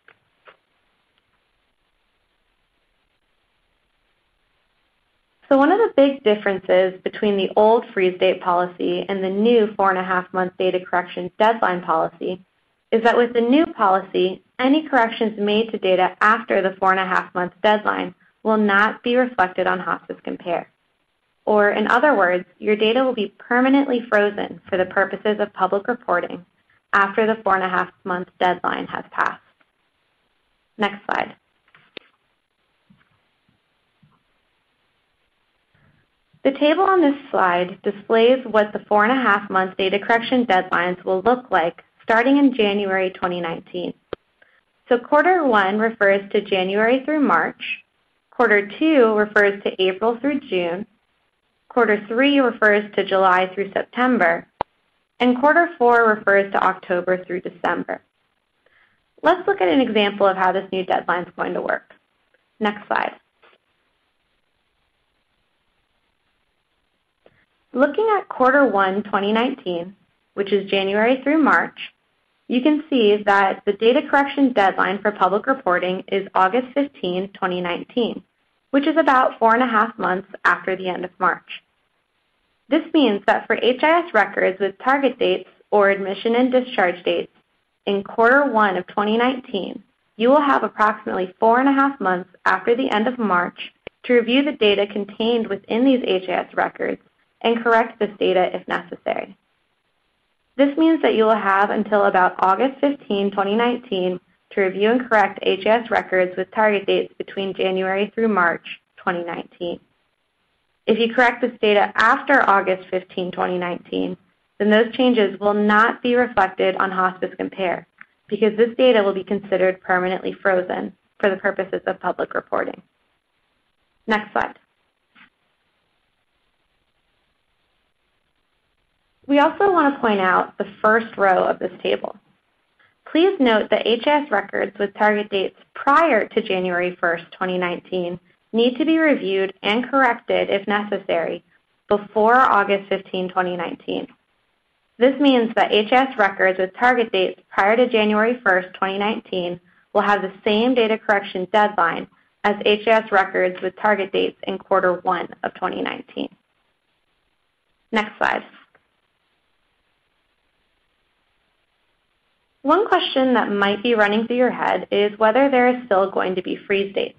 So one of the big differences between the old freeze date policy and the new 4.5-month data correction deadline policy is that with the new policy, any corrections made to data after the 4.5-month deadline will not be reflected on Hospice Compare. Or in other words, your data will be permanently frozen for the purposes of public reporting after the 4.5-month deadline has passed. Next slide. The table on this slide displays what the 4.5-month data correction deadlines will look like starting in January 2019. So quarter 1 refers to January through March, quarter 2 refers to April through June, quarter 3 refers to July through September, and quarter 4 refers to October through December. Let's look at an example of how this new deadline is going to work. Next slide. Looking at quarter 1, 2019, which is January through March, you can see that the data correction deadline for public reporting is August 15, 2019, which is about 4.5 months after the end of March. This means that for HIS records with target dates or admission and discharge dates in quarter 1 of 2019, you will have approximately 4.5 months after the end of March to review the data contained within these HIS records and correct this data if necessary. This means that you will have until about August 15, 2019 to review and correct HIS records with target dates between January through March 2019. If you correct this data after August 15, 2019, then those changes will not be reflected on Hospice Compare because this data will be considered permanently frozen for the purposes of public reporting. Next slide. We also want to point out the first row of this table. Please note that HIS records with target dates prior to January 1st, 2019 need to be reviewed and corrected if necessary before August 15, 2019. This means that HIS records with target dates prior to January 1st, 2019 will have the same data correction deadline as HIS records with target dates in quarter 1 of 2019. Next slide. One question that might be running through your head is whether there is still going to be freeze dates.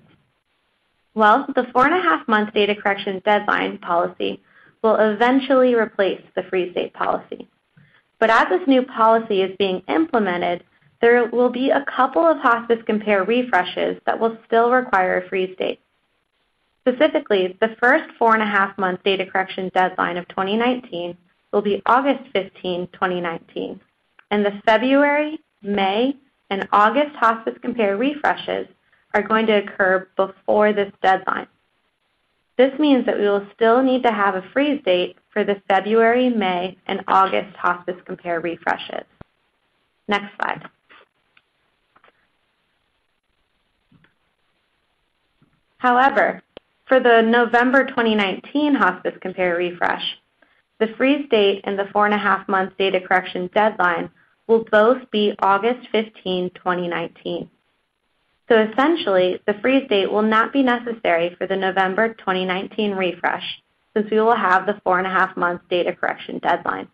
Well, the 4.5-month data correction deadline policy will eventually replace the freeze date policy. But as this new policy is being implemented, there will be a couple of Hospice Compare refreshes that will still require a freeze date. Specifically, the first 4.5-month data correction deadline of 2019 will be August 15, 2019. And the February, May, and August Hospice Compare refreshes are going to occur before this deadline. This means that we will still need to have a freeze date for the February, May, and August Hospice Compare refreshes. Next slide. However, for the November 2019 Hospice Compare refresh, the freeze date and the 4.5-month data correction deadline will both be August 15, 2019. So essentially, the freeze date will not be necessary for the November 2019 refresh since we will have the 4.5-month data correction deadline.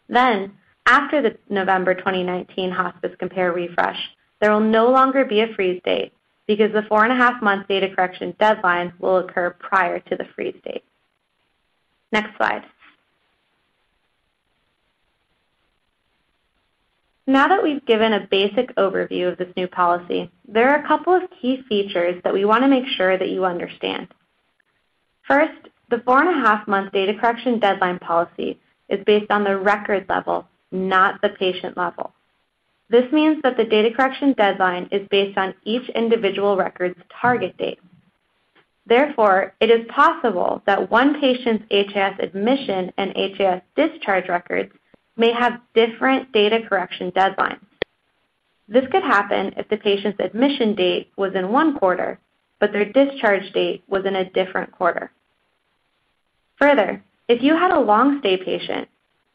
Then, after the November 2019 Hospice Compare refresh, there will no longer be a freeze date because the 4.5-month data correction deadline will occur prior to the freeze date. Next slide. Now that we've given a basic overview of this new policy, there are a couple of key features that we want to make sure that you understand. First, the 4.5-month data correction deadline policy is based on the record level, not the patient level. This means that the data correction deadline is based on each individual record's target date. Therefore, it is possible that one patient's HIS admission and HIS discharge records may have different data correction deadlines. This could happen if the patient's admission date was in one quarter, but their discharge date was in a different quarter. Further, if you had a long-stay patient,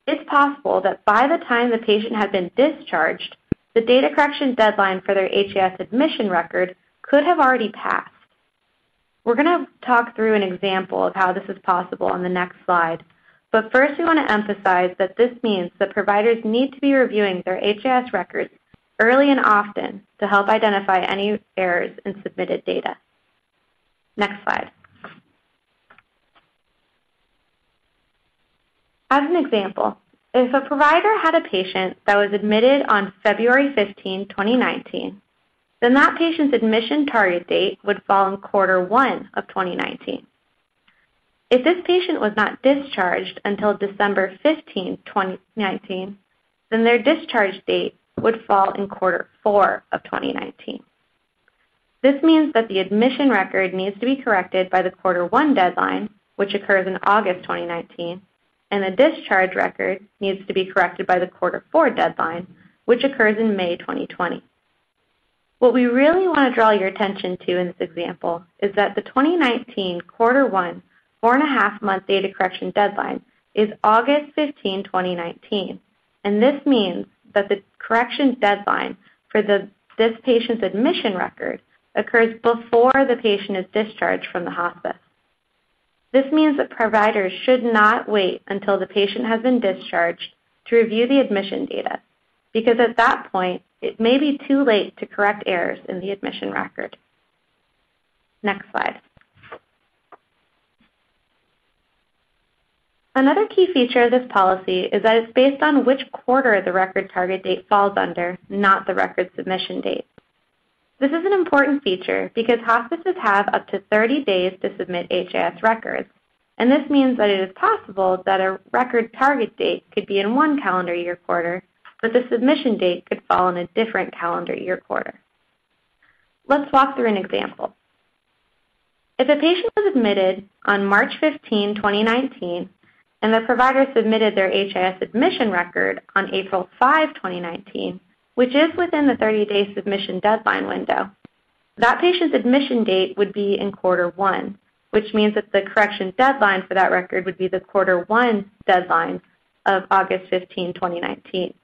it's possible that by the time the patient had been discharged, the data correction deadline for their HIS admission record could have already passed. We're going to talk through an example of how this is possible on the next slide, but first we want to emphasize that this means that providers need to be reviewing their HIS records early and often to help identify any errors in submitted data. Next slide. As an example, if a provider had a patient that was admitted on February 15, 2019, then that patient's admission target date would fall in Q1 of 2019. If this patient was not discharged until December 15, 2019, then their discharge date would fall in Q4 of 2019. This means that the admission record needs to be corrected by the Q1 deadline, which occurs in August 2019, and the discharge record needs to be corrected by the Q4 deadline, which occurs in May 2020. What we really want to draw your attention to in this example is that the 2019 Q1 4.5-month data correction deadline is August 15, 2019, and this means that the correction deadline for this patient's admission record occurs before the patient is discharged from the hospice. This means that providers should not wait until the patient has been discharged to review the admission data, because at that point, it may be too late to correct errors in the admission record. Next slide. Another key feature of this policy is that it's based on which quarter the record target date falls under, not the record submission date. This is an important feature because hospices have up to 30 days to submit HIS records, and this means that it is possible that a record target date could be in one calendar year quarter, but the submission date could fall in a different calendar year quarter. Let's walk through an example. If a patient was admitted on March 15, 2019, and the provider submitted their HIS admission record on April 5, 2019, which is within the 30-day submission deadline window, that patient's admission date would be in Q1, which means that the correction deadline for that record would be the Q1 deadline of August 15, 2019.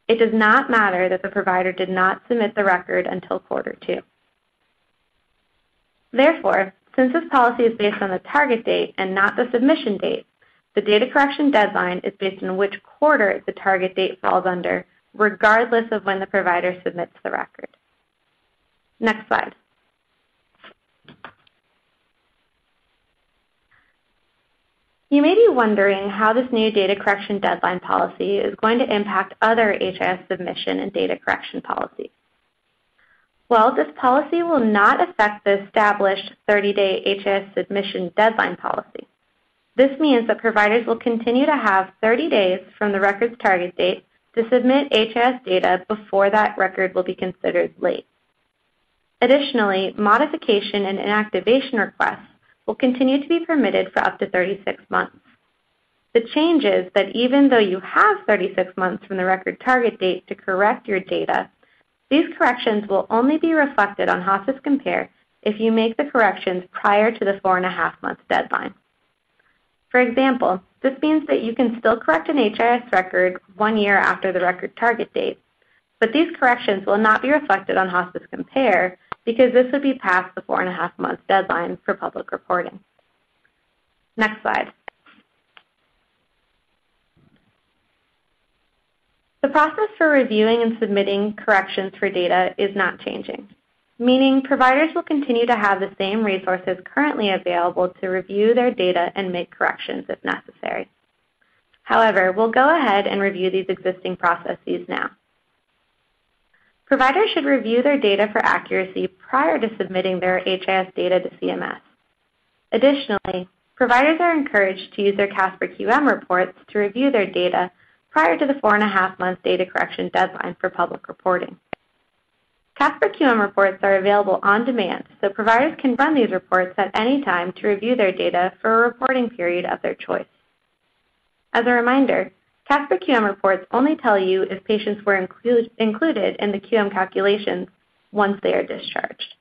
It does not matter that the provider did not submit the record until Q2. Therefore, since this policy is based on the target date and not the submission date, the data correction deadline is based on which quarter the target date falls under, regardless of when the provider submits the record. Next slide. You may be wondering how this new data correction deadline policy is going to impact other HIS submission and data correction policies. Well, this policy will not affect the established 30-day HIS submission deadline policy. This means that providers will continue to have 30 days from the record's target date to submit HIS data before that record will be considered late. Additionally, modification and inactivation requests will continue to be permitted for up to 36 months. The change is that even though you have 36 months from the record target date to correct your data, these corrections will only be reflected on Hospice Compare if you make the corrections prior to the 4.5-month deadline. For example, this means that you can still correct an HIS record 1 year after the record target date, but these corrections will not be reflected on Hospice Compare because this would be past the 4.5-month deadline for public reporting. Next slide. The process for reviewing and submitting corrections for data is not changing, meaning providers will continue to have the same resources currently available to review their data and make corrections if necessary. However, we'll go ahead and review these existing processes now. Providers should review their data for accuracy prior to submitting their HIS data to CMS. Additionally, providers are encouraged to use their Casper QM reports to review their data prior to the 4.5-month data correction deadline for public reporting. Casper QM reports are available on demand, so providers can run these reports at any time to review their data for a reporting period of their choice. As a reminder, Casper QM reports only tell you if patients were included in the QM calculations once they are discharged.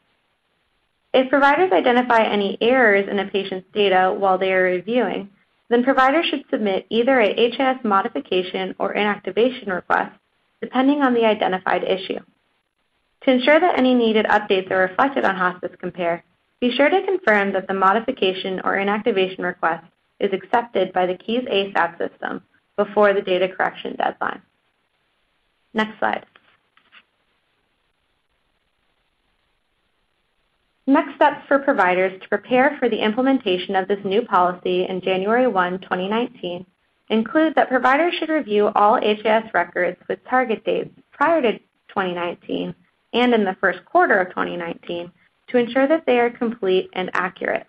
If providers identify any errors in a patient's data while they are reviewing, then providers should submit either a HIS modification or inactivation request, depending on the identified issue. To ensure that any needed updates are reflected on Hospice Compare, be sure to confirm that the modification or inactivation request is accepted by the KEYS ASAP system before the data correction deadline. Next slide. Next steps for providers to prepare for the implementation of this new policy in January 1, 2019 include that providers should review all HIS records with target dates prior to 2019 and in the first quarter of 2019 to ensure that they are complete and accurate.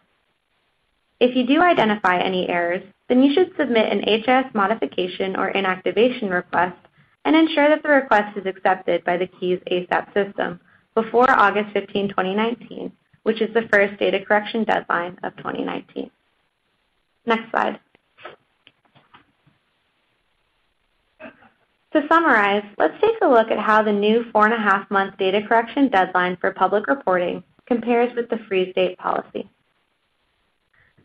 If you do identify any errors, then you should submit an HIS modification or inactivation request and ensure that the request is accepted by the KEYS ASAP system before August 15, 2019, which is the first data correction deadline of 2019. Next slide. To summarize, let's take a look at how the new 4.5-month data correction deadline for public reporting compares with the freeze date policy.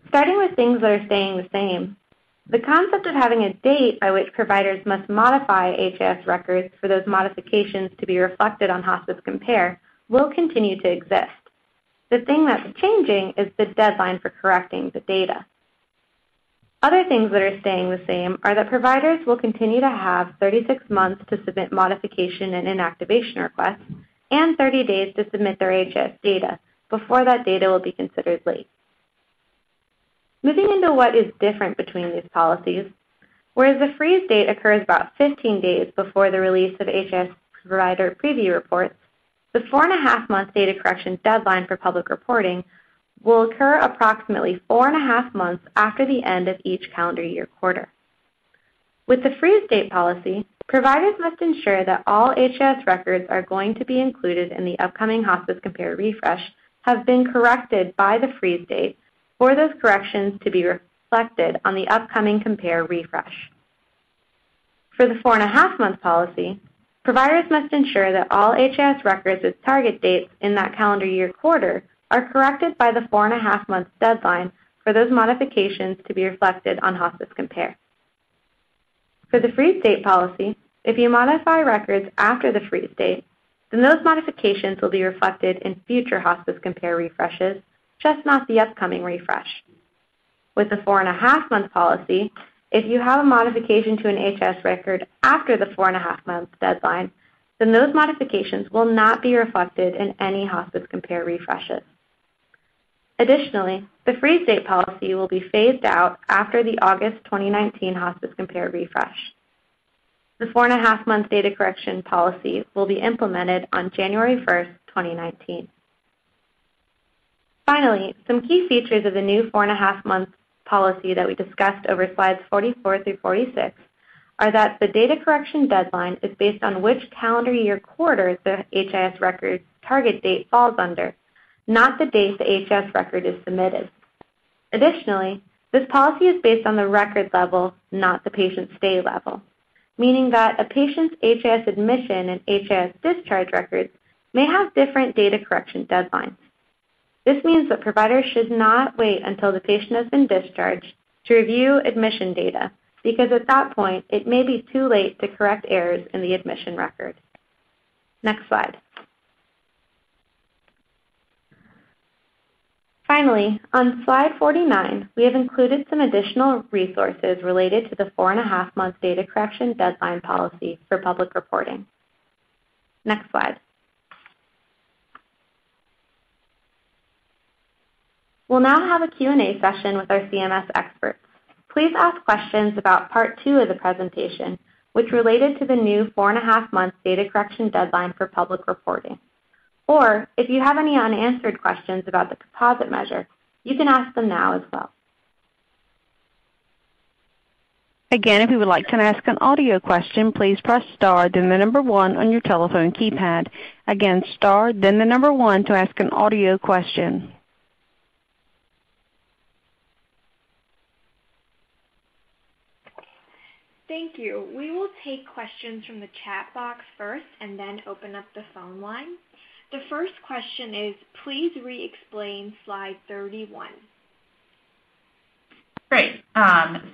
Starting with things that are staying the same, the concept of having a date by which providers must modify HIS records for those modifications to be reflected on Hospice Compare will continue to exist. The thing that's changing is the deadline for correcting the data. Other things that are staying the same are that providers will continue to have 36 months to submit modification and inactivation requests and 30 days to submit their HIS data before that data will be considered late. Moving into what is different between these policies, whereas the freeze date occurs about 15 days before the release of HIS provider preview reports, the 4.5-month data correction deadline for public reporting will occur approximately 4.5 months after the end of each calendar year quarter. With the freeze date policy, providers must ensure that all HIS records are going to be included in the upcoming Hospice Compare refresh have been corrected by the freeze date for those corrections to be reflected on the upcoming Compare refresh. For the 4.5-month policy, providers must ensure that all HIS records with target dates in that calendar year quarter are corrected by the 4.5-month deadline for those modifications to be reflected on Hospice Compare. For the freeze date policy, if you modify records after the freeze date, then those modifications will be reflected in future Hospice Compare refreshes, just not the upcoming refresh. With the 4.5-month policy, if you have a modification to an HIS record after the 4.5-month deadline, then those modifications will not be reflected in any Hospice Compare refreshes. Additionally, the freeze date policy will be phased out after the August 2019 Hospice Compare refresh. The 4.5-month data correction policy will be implemented on January 1st, 2019. Finally, some key features of the new 4.5-month policy that we discussed over slides 44 through 46 are that the data correction deadline is based on which calendar year quarter the HIS record target date falls under, not the date the HIS record is submitted. Additionally, this policy is based on the record level, not the patient stay level, meaning that a patient's HIS admission and HIS discharge records may have different data correction deadlines. This means that providers should not wait until the patient has been discharged to review admission data, because at that point, it may be too late to correct errors in the admission record. Next slide. Finally, on slide 49, we have included some additional resources related to the 4.5-month data correction deadline policy for public reporting. Next slide. We'll now have a Q&A session with our CMS experts. Please ask questions about Part 2 of the presentation, which related to the new 4.5-month data correction deadline for public reporting. Or, if you have any unanswered questions about the composite measure, you can ask them now as well. Again, if you would like to ask an audio question, please press star, then the number 1 on your telephone keypad. Again, star, then the number 1 to ask an audio question. Thank you. We will take questions from the chat box first and then open up the phone line. The first question is, please re-explain slide 31. Great. So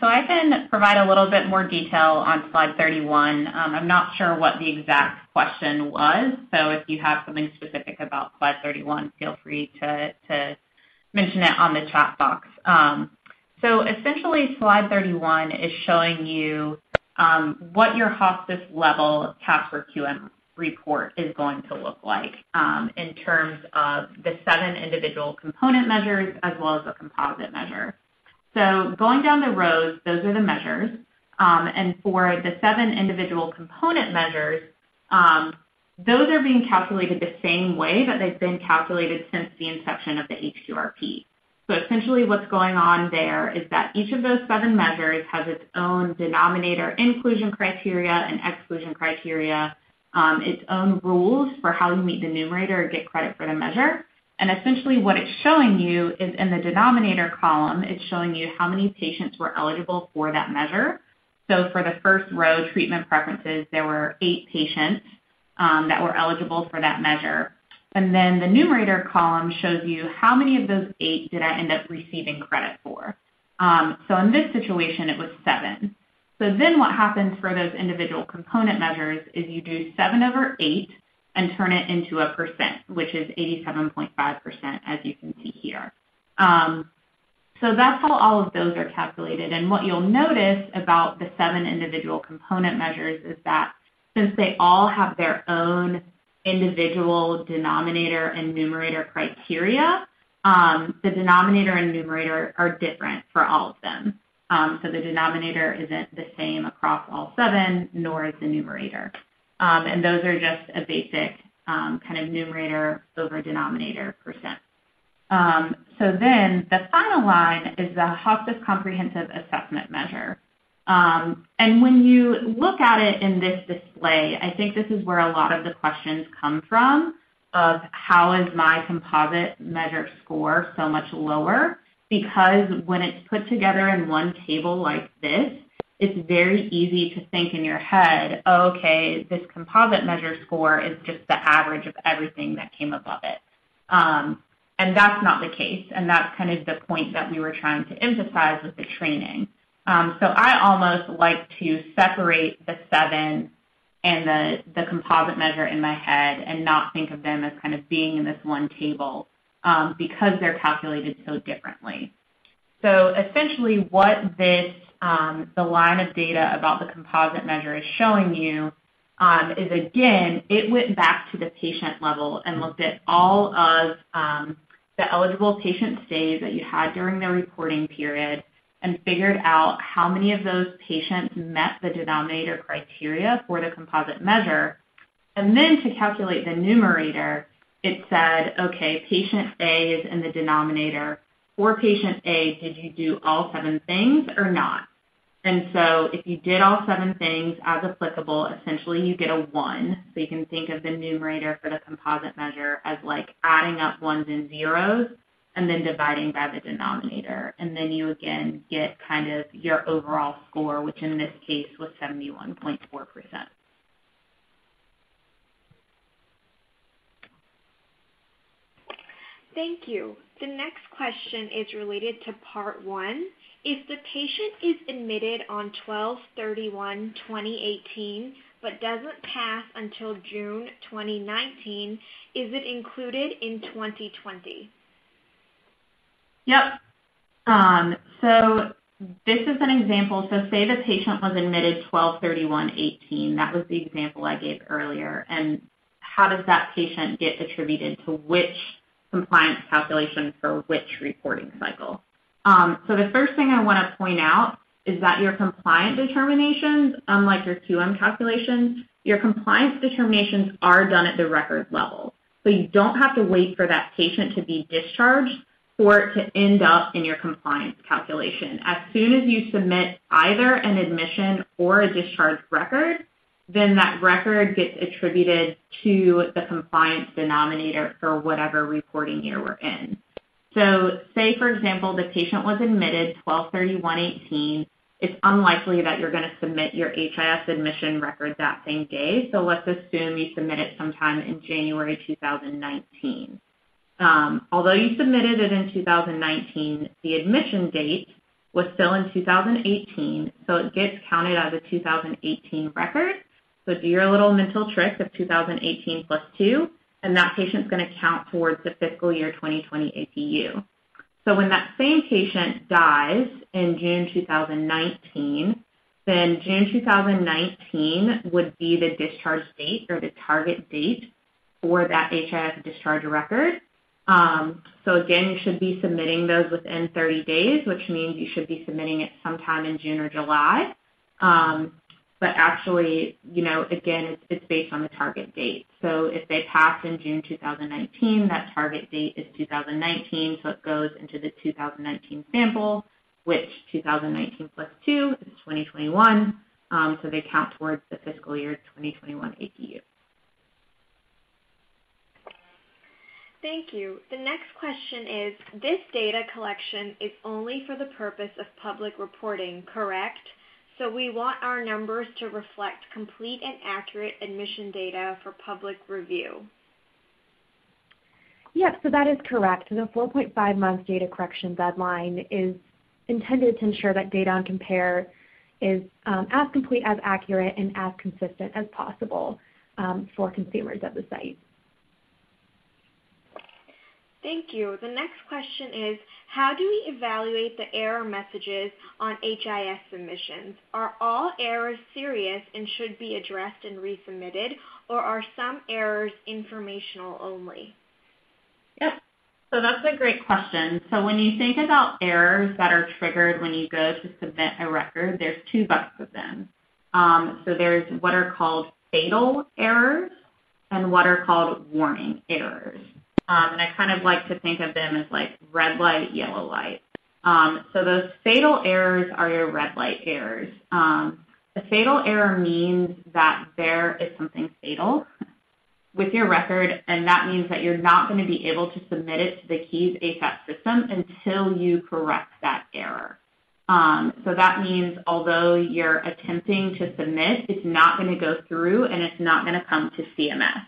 I can provide a little bit more detail on slide 31. I'm not sure what the exact question was, so if you have something specific about slide 31, feel free to mention it on the chat box. So essentially, slide 31 is showing you what your hospice level Casper QM report is going to look like in terms of the 7 individual component measures as well as a composite measure. So going down the rows, those are the measures. And for the 7 individual component measures, those are being calculated the same way that they've been calculated since the inception of the HQRP. So essentially what's going on there is that each of those 7 measures has its own denominator inclusion criteria and exclusion criteria, its own rules for how you meet the numerator or get credit for the measure. And essentially what it's showing you is in the denominator column, it's showing you how many patients were eligible for that measure. So for the first row, treatment preferences, there were 8 patients that were eligible for that measure. And then the numerator column shows you how many of those 8 did I end up receiving credit for. So in this situation, it was 7. So then what happens for those individual component measures is you do 7 over 8 and turn it into a percent, which is 87.5%, as you can see here. So that's how all of those are calculated. And what you'll notice about the 7 individual component measures is that since they all have their own individual denominator and numerator criteria, the denominator and numerator are different for all of them. So the denominator isn't the same across all 7, nor is the numerator. And those are just a basic kind of numerator over denominator percent. So then the final line is the hospice comprehensive assessment measure. And when you look at it in this display, I think this is where a lot of the questions come from of how is my composite measure score so much lower? Because when it's put together in one table like this, it's very easy to think in your head, oh, okay, this composite measure score is just the average of everything that came above it. And that's not the case, and that's kind of the point that we were trying to emphasize with the training. So I almost like to separate the 7 and the composite measure in my head and not think of them as kind of being in this one table because they're calculated so differently. So essentially what this, the line of data about the composite measure is showing you is, again, it went back to the patient level and looked at all of the eligible patient stays that you had during the reporting period and figured out how many of those patients met the denominator criteria for the composite measure. And then to calculate the numerator, it said, okay, patient A is in the denominator. For patient A, did you do all 7 things or not? And so if you did all 7 things as applicable, essentially you get a 1. So you can think of the numerator for the composite measure as like adding up 1s and 0s and then dividing by the denominator. And then you again get kind of your overall score, which in this case was 71.4%. Thank you. The next question is related to Part 1. If the patient is admitted on 12/31/2018 but doesn't pass until June 2019, is it included in 2020? Yep. So this is an example. So say the patient was admitted 12/31/18. That was the example I gave earlier. And how does that patient get attributed to which compliance calculation for which reporting cycle? So the first thing I want to point out is that your compliance determinations, unlike your QM calculations, your compliance determinations are done at the record level. So you don't have to wait for that patient to be discharged for it to end up in your compliance calculation. As soon as you submit either an admission or a discharge record, then that record gets attributed to the compliance denominator for whatever reporting year we're in. So say, for example, the patient was admitted 12/31/18. It's unlikely that you're going to submit your HIS admission record that same day. So let's assume you submit it sometime in January 2019. Although you submitted it in 2019, the admission date was still in 2018, so it gets counted as a 2018 record. So do your little mental trick of 2018 plus 2, and that patient's going to count towards the fiscal year 2020 APU. So when that same patient dies in June 2019, then June 2019 would be the discharge date or the target date for that HIS discharge record. So again, you should be submitting those within 30 days, which means you should be submitting it sometime in June or July. But actually, again, it's based on the target date. So if they passed in June 2019, that target date is 2019, so it goes into the 2019 sample, which 2019 plus 2 is 2021, so they count towards the fiscal year 2021 APU. Thank you. The next question is, this data collection is only for the purpose of public reporting, correct? So we want our numbers to reflect complete and accurate admission data for public review. Yes, so that is correct. The 4.5 month data correction deadline is intended to ensure that data on Compare is as complete, as accurate, and as consistent as possible for consumers of the site. Thank you. The next question is, how do we evaluate the error messages on HIS submissions? Are all errors serious and should be addressed and resubmitted, or are some errors informational only? Yep. So that's a great question. So when you think about errors that are triggered when you go to submit a record, there's two buckets of them. So there's what are called fatal errors and what are called warning errors. And I kind of like to think of them as like red light, yellow light. So those fatal errors are your red light errors. A fatal error means that there is something fatal with your record, and that means that you're not going to be able to submit it to the KEYS ASAP system until you correct that error. So that means although you're attempting to submit, it's not going to go through and it's not going to come to CMS.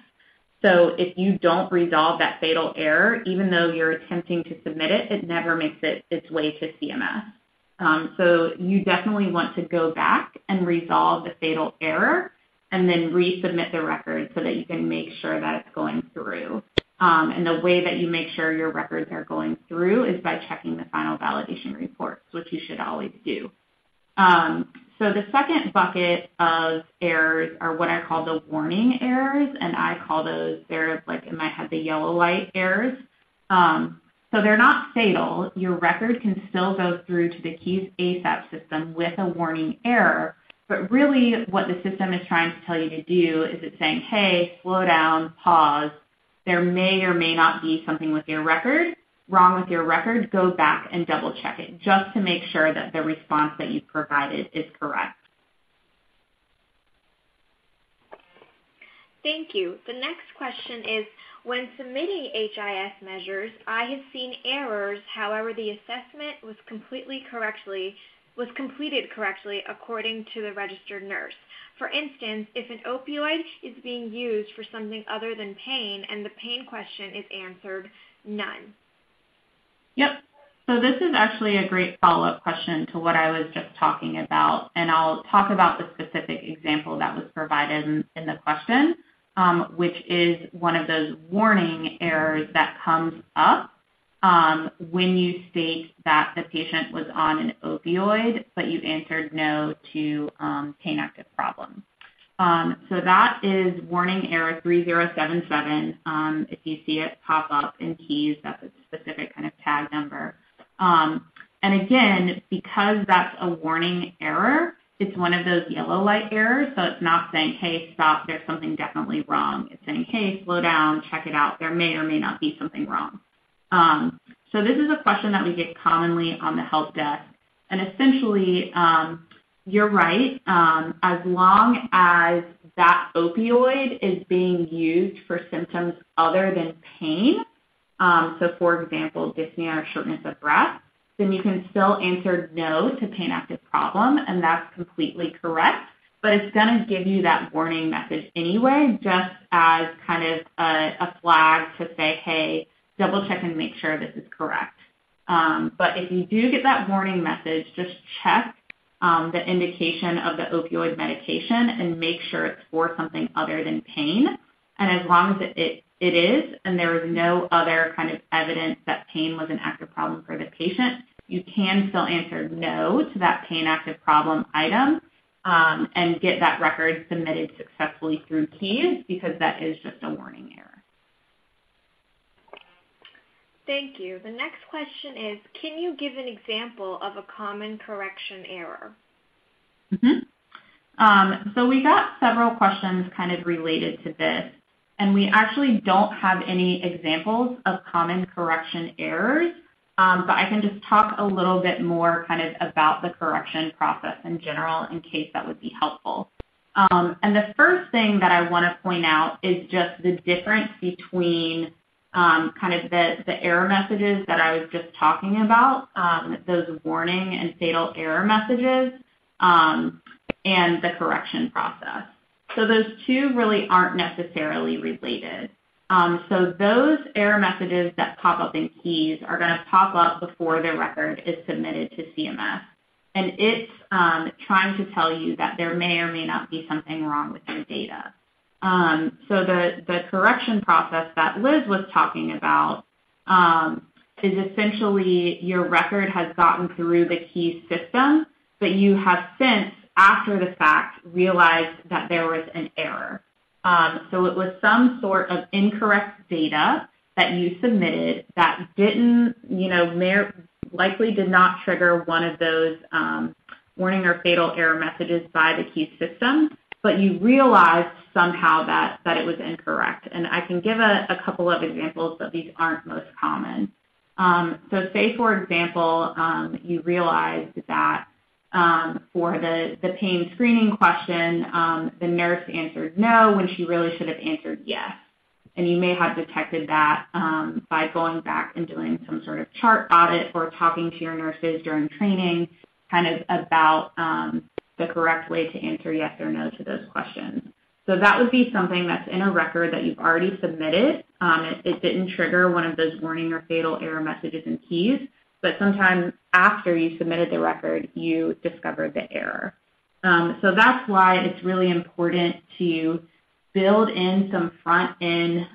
So if you don't resolve that fatal error, even though you're attempting to submit it, it never makes its way to CMS. So you definitely want to go back and resolve the fatal error and then resubmit the record so that you can make sure that it's going through. And the way that you make sure your records are going through is by checking the final validation reports, which you should always do. So the second bucket of errors are what I call the warning errors, and I call those, they're like in my head, the yellow light errors. So they're not fatal. Your record can still go through to the KEYS ASAP system with a warning error, but really what the system is trying to tell you to do is it's saying, hey, slow down, pause. There may or may not be something with your record. Wrong with your record, go back and double check it just to make sure that the response that you provided is correct. Thank you. The next question is, when submitting HIS measures, I have seen errors, however the assessment was completed correctly according to the registered nurse. For instance, if an opioid is being used for something other than pain and the pain question is answered, none. Yep. So this is actually a great follow-up question to what I was just talking about, and I'll talk about the specific example that was provided in the question, which is one of those warning errors that comes up when you state that the patient was on an opioid, but you answered no to pain active problem. So that is warning error 3077. If you see it pop up in KEYS, that's a specific kind of tag number. And again, because that's a warning error, it's one of those yellow light errors. So it's not saying, hey, stop, there's something definitely wrong. It's saying, hey, slow down, check it out. There may or may not be something wrong. So this is a question that we get commonly on the help desk. And essentially, you're right. As long as that opioid is being used for symptoms other than pain, so for example, dyspnea or shortness of breath, then you can still answer no to pain active problem, and that's completely correct. But it's going to give you that warning message anyway, just as kind of a flag to say, hey, double check and make sure this is correct. But if you do get that warning message, just check the indication of the opioid medication and make sure it's for something other than pain. And as long as it it is, and there is no other kind of evidence that pain was an active problem for the patient, you can still answer no to that pain active problem item and get that record submitted successfully through KEYS because that is just a warning error. Thank you. The next question is, can you give an example of a common correction error? So we got several questions kind of related to this, and we actually don't have any examples of common correction errors, but I can just talk a little bit more kind of about the correction process in general in case that would be helpful. And the first thing that I want to point out is just the difference between kind of the error messages that I was just talking about, those warning and fatal error messages, and the correction process. So those two really aren't necessarily related. So those error messages that pop up in KEYS are going to pop up before the record is submitted to CMS. And it's trying to tell you that there may or may not be something wrong with your data. So the correction process that Liz was talking about is essentially your record has gotten through the KEYS system, but you have since, after the fact, realized that there was an error. So it was some sort of incorrect data that you submitted that didn't, likely did not trigger one of those warning or fatal error messages by the KEYS system, but you realized somehow that it was incorrect. And I can give a couple of examples, but these aren't most common. So say, for example, you realized that for the pain screening question, the nurse answered no when she really should have answered yes. And you may have detected that by going back and doing some sort of chart audit or talking to your nurses during training kind of about the correct way to answer yes or no to those questions. So that would be something that's in a record that you've already submitted. It didn't trigger one of those warning or fatal error messages in KEYS, but sometime after you submitted the record, you discovered the error. So that's why it's really important to build in some front-end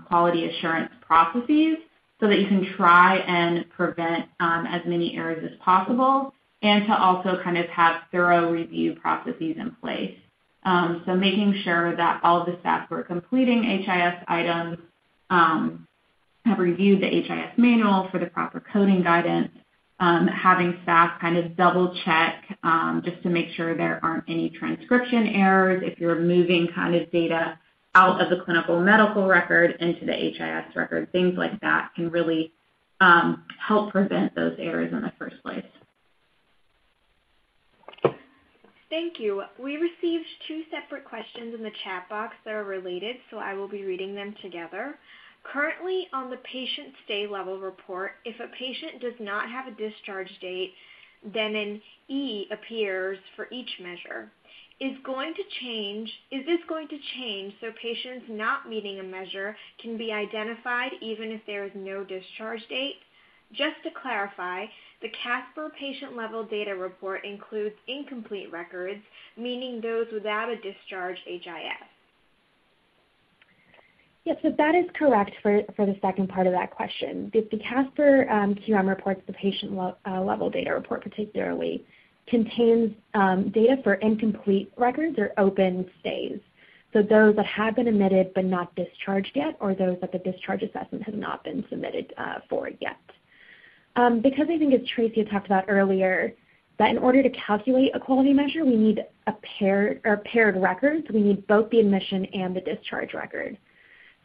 quality assurance processes so that you can try and prevent as many errors as possible, and to also kind of have thorough review processes in place. So making sure that all of the staff who are completing HIS items have reviewed the HIS manual for the proper coding guidance, having staff kind of double check just to make sure there aren't any transcription errors. If you're moving kind of data out of the clinical medical record into the HIS record, things like that can really help prevent those errors in the first place. Thank you. We received two separate questions in the chat box that are related, so I will be reading them together. Currently, on the patient stay level report, if a patient does not have a discharge date, then an E appears for each measure. Is this going to change so patients not meeting a measure can be identified even if there is no discharge date? Just to clarify, the Casper patient-level data report includes incomplete records, meaning those without a discharge HIS. Yes, so that is correct for the second part of that question. The Casper QM reports, the patient-level data report particularly, contains data for incomplete records or open stays. So those that have been admitted but not discharged yet, or those that the discharge assessment has not been submitted for yet. Because I think, as Tracy had talked about earlier, that in order to calculate a quality measure, we need paired records. We need both the admission and the discharge record.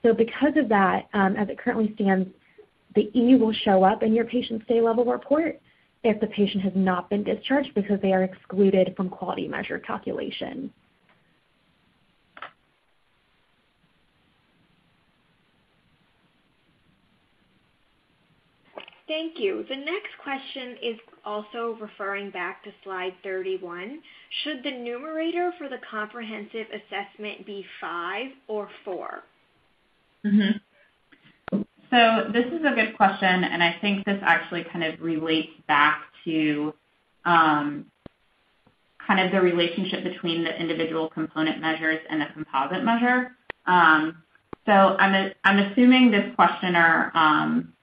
So because of that, as it currently stands, the E will show up in your patient stay level report if the patient has not been discharged because they are excluded from quality measure calculation. Thank you. The next question is also referring back to slide 31. Should the numerator for the comprehensive assessment be 5 or 4? So this is a good question, and I think this actually kind of relates back to kind of the relationship between the individual component measures and the composite measure. So I'm assuming this questioner, I'm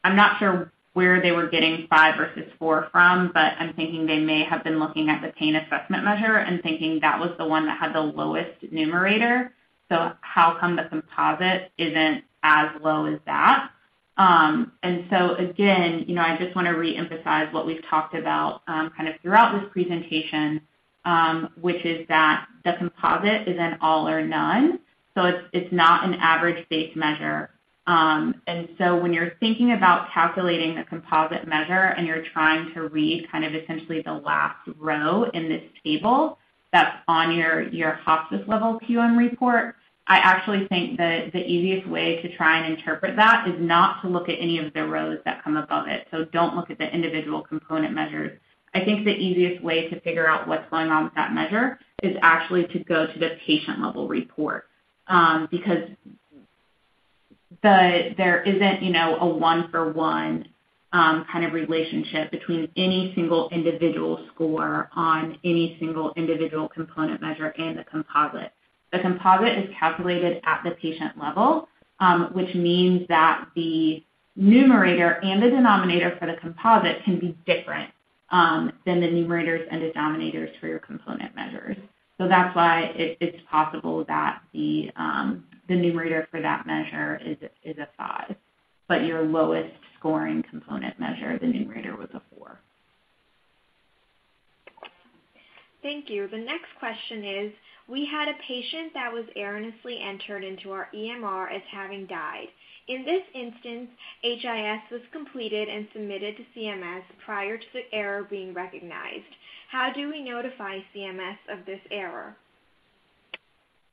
not sure where they were getting 5 versus 4 from, but I'm thinking they may have been looking at the pain assessment measure and thinking that was the one that had the lowest numerator. So how come the composite isn't as low as that? And so again, I just want to reemphasize what we've talked about kind of throughout this presentation, which is that the composite is an all or none. So it's not an average-based measure. And so when you're thinking about calculating the composite measure and you're trying to read kind of essentially the last row in this table that's on your hospice level QM report, I actually think that the easiest way to try and interpret that is not to look at any of the rows that come above it. So don't look at the individual component measures. I think the easiest way to figure out what's going on with that measure is actually to go to the patient level report. Because there isn't, a one-for-one kind of relationship between any single individual score on any single individual component measure and the composite. The composite is calculated at the patient level, which means that the numerator and the denominator for the composite can be different than the numerators and denominators for your component measures. So that's why it's possible that the numerator for that measure is a 5, but your lowest scoring component measure, the numerator was a 4. Thank you. The next question is, we had a patient that was erroneously entered into our EMR as having died. In this instance, HIS was completed and submitted to CMS prior to the error being recognized. How do we notify CMS of this error?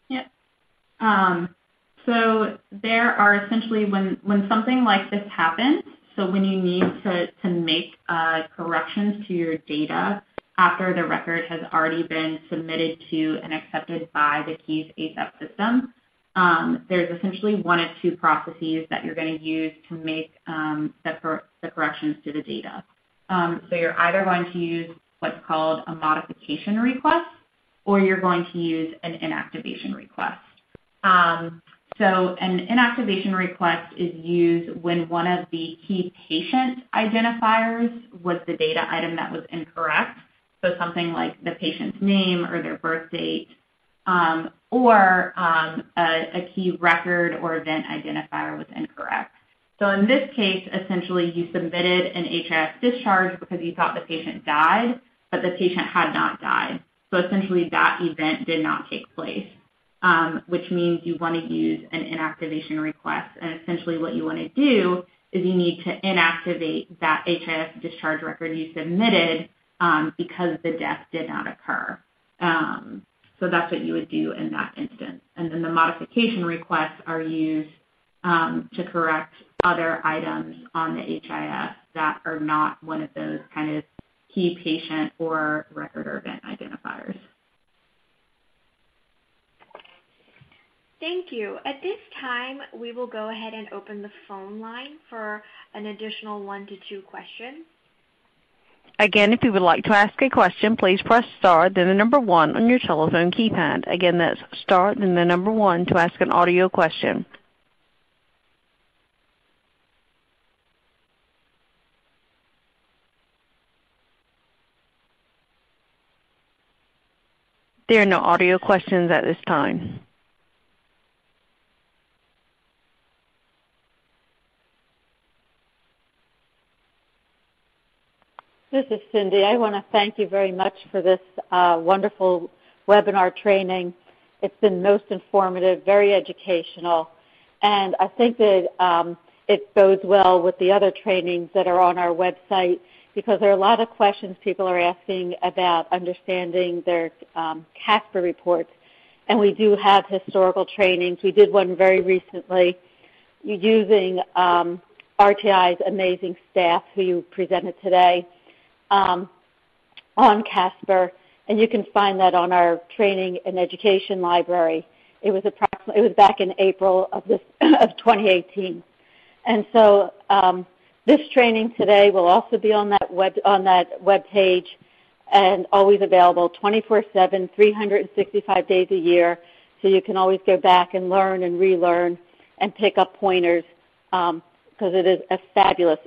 Yep. So there are essentially, when something like this happens, so when you need to make corrections to your data after the record has already been submitted to and accepted by the KEYS ASAP system, there's essentially one of two processes that you're going to use to make the corrections to the data. So you're either going to use what's called a modification request, or you're going to use an inactivation request. So an inactivation request is used when one of the key patient identifiers was the data item that was incorrect. So something like the patient's name or their birth date, or a key record or event identifier was incorrect. So in this case, essentially you submitted an HIS discharge because you thought the patient died, but the patient had not died. So essentially that event did not take place, which means you want to use an inactivation request. And essentially what you want to do is you need to inactivate that HIS discharge record you submitted because the death did not occur. So that's what you would do in that instance. And then the modification requests are used to correct other items on the HIS that are not one of those kind of key patient or record or event identifiers. Thank you. At this time, we will go ahead and open the phone line for an additional 1 to 2 questions. Again, if you would like to ask a question, please press star, then the number 1 on your telephone keypad. Again, that's star, then the number 1 to ask an audio question. There are no audio questions at this time. This is Cindy. I want to thank you very much for this wonderful webinar training. It's been most informative, very educational, and I think that it bodes well with the other trainings that are on our website, because there are a lot of questions people are asking about understanding their Casper reports, and we do have historical trainings. We did one very recently using RTI's amazing staff who you presented today on Casper, and you can find that on our training and education library. It was back in April of 2018, and so this training today will also be on that web page, and always available 24/7, 365 days a year. So So you can always go back and learn and relearn and pick up pointers because it is a fabulous,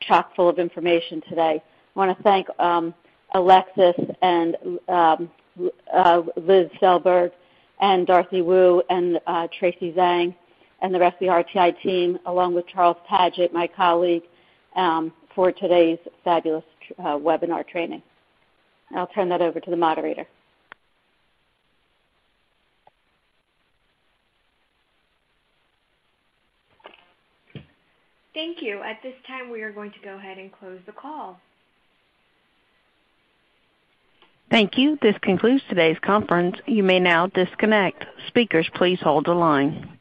chock full of information today. I want to thank Alexis and Liz Selberg and Dorothy Wu and Tracy Zhang and the rest of the RTI team, along with Charles Padgett, my colleague, for today's fabulous webinar training. I'll turn that over to the moderator. Thank you. At this time, we are going to go ahead and close the call. Thank you. This concludes today's conference. You may now disconnect. Speakers, please hold the line.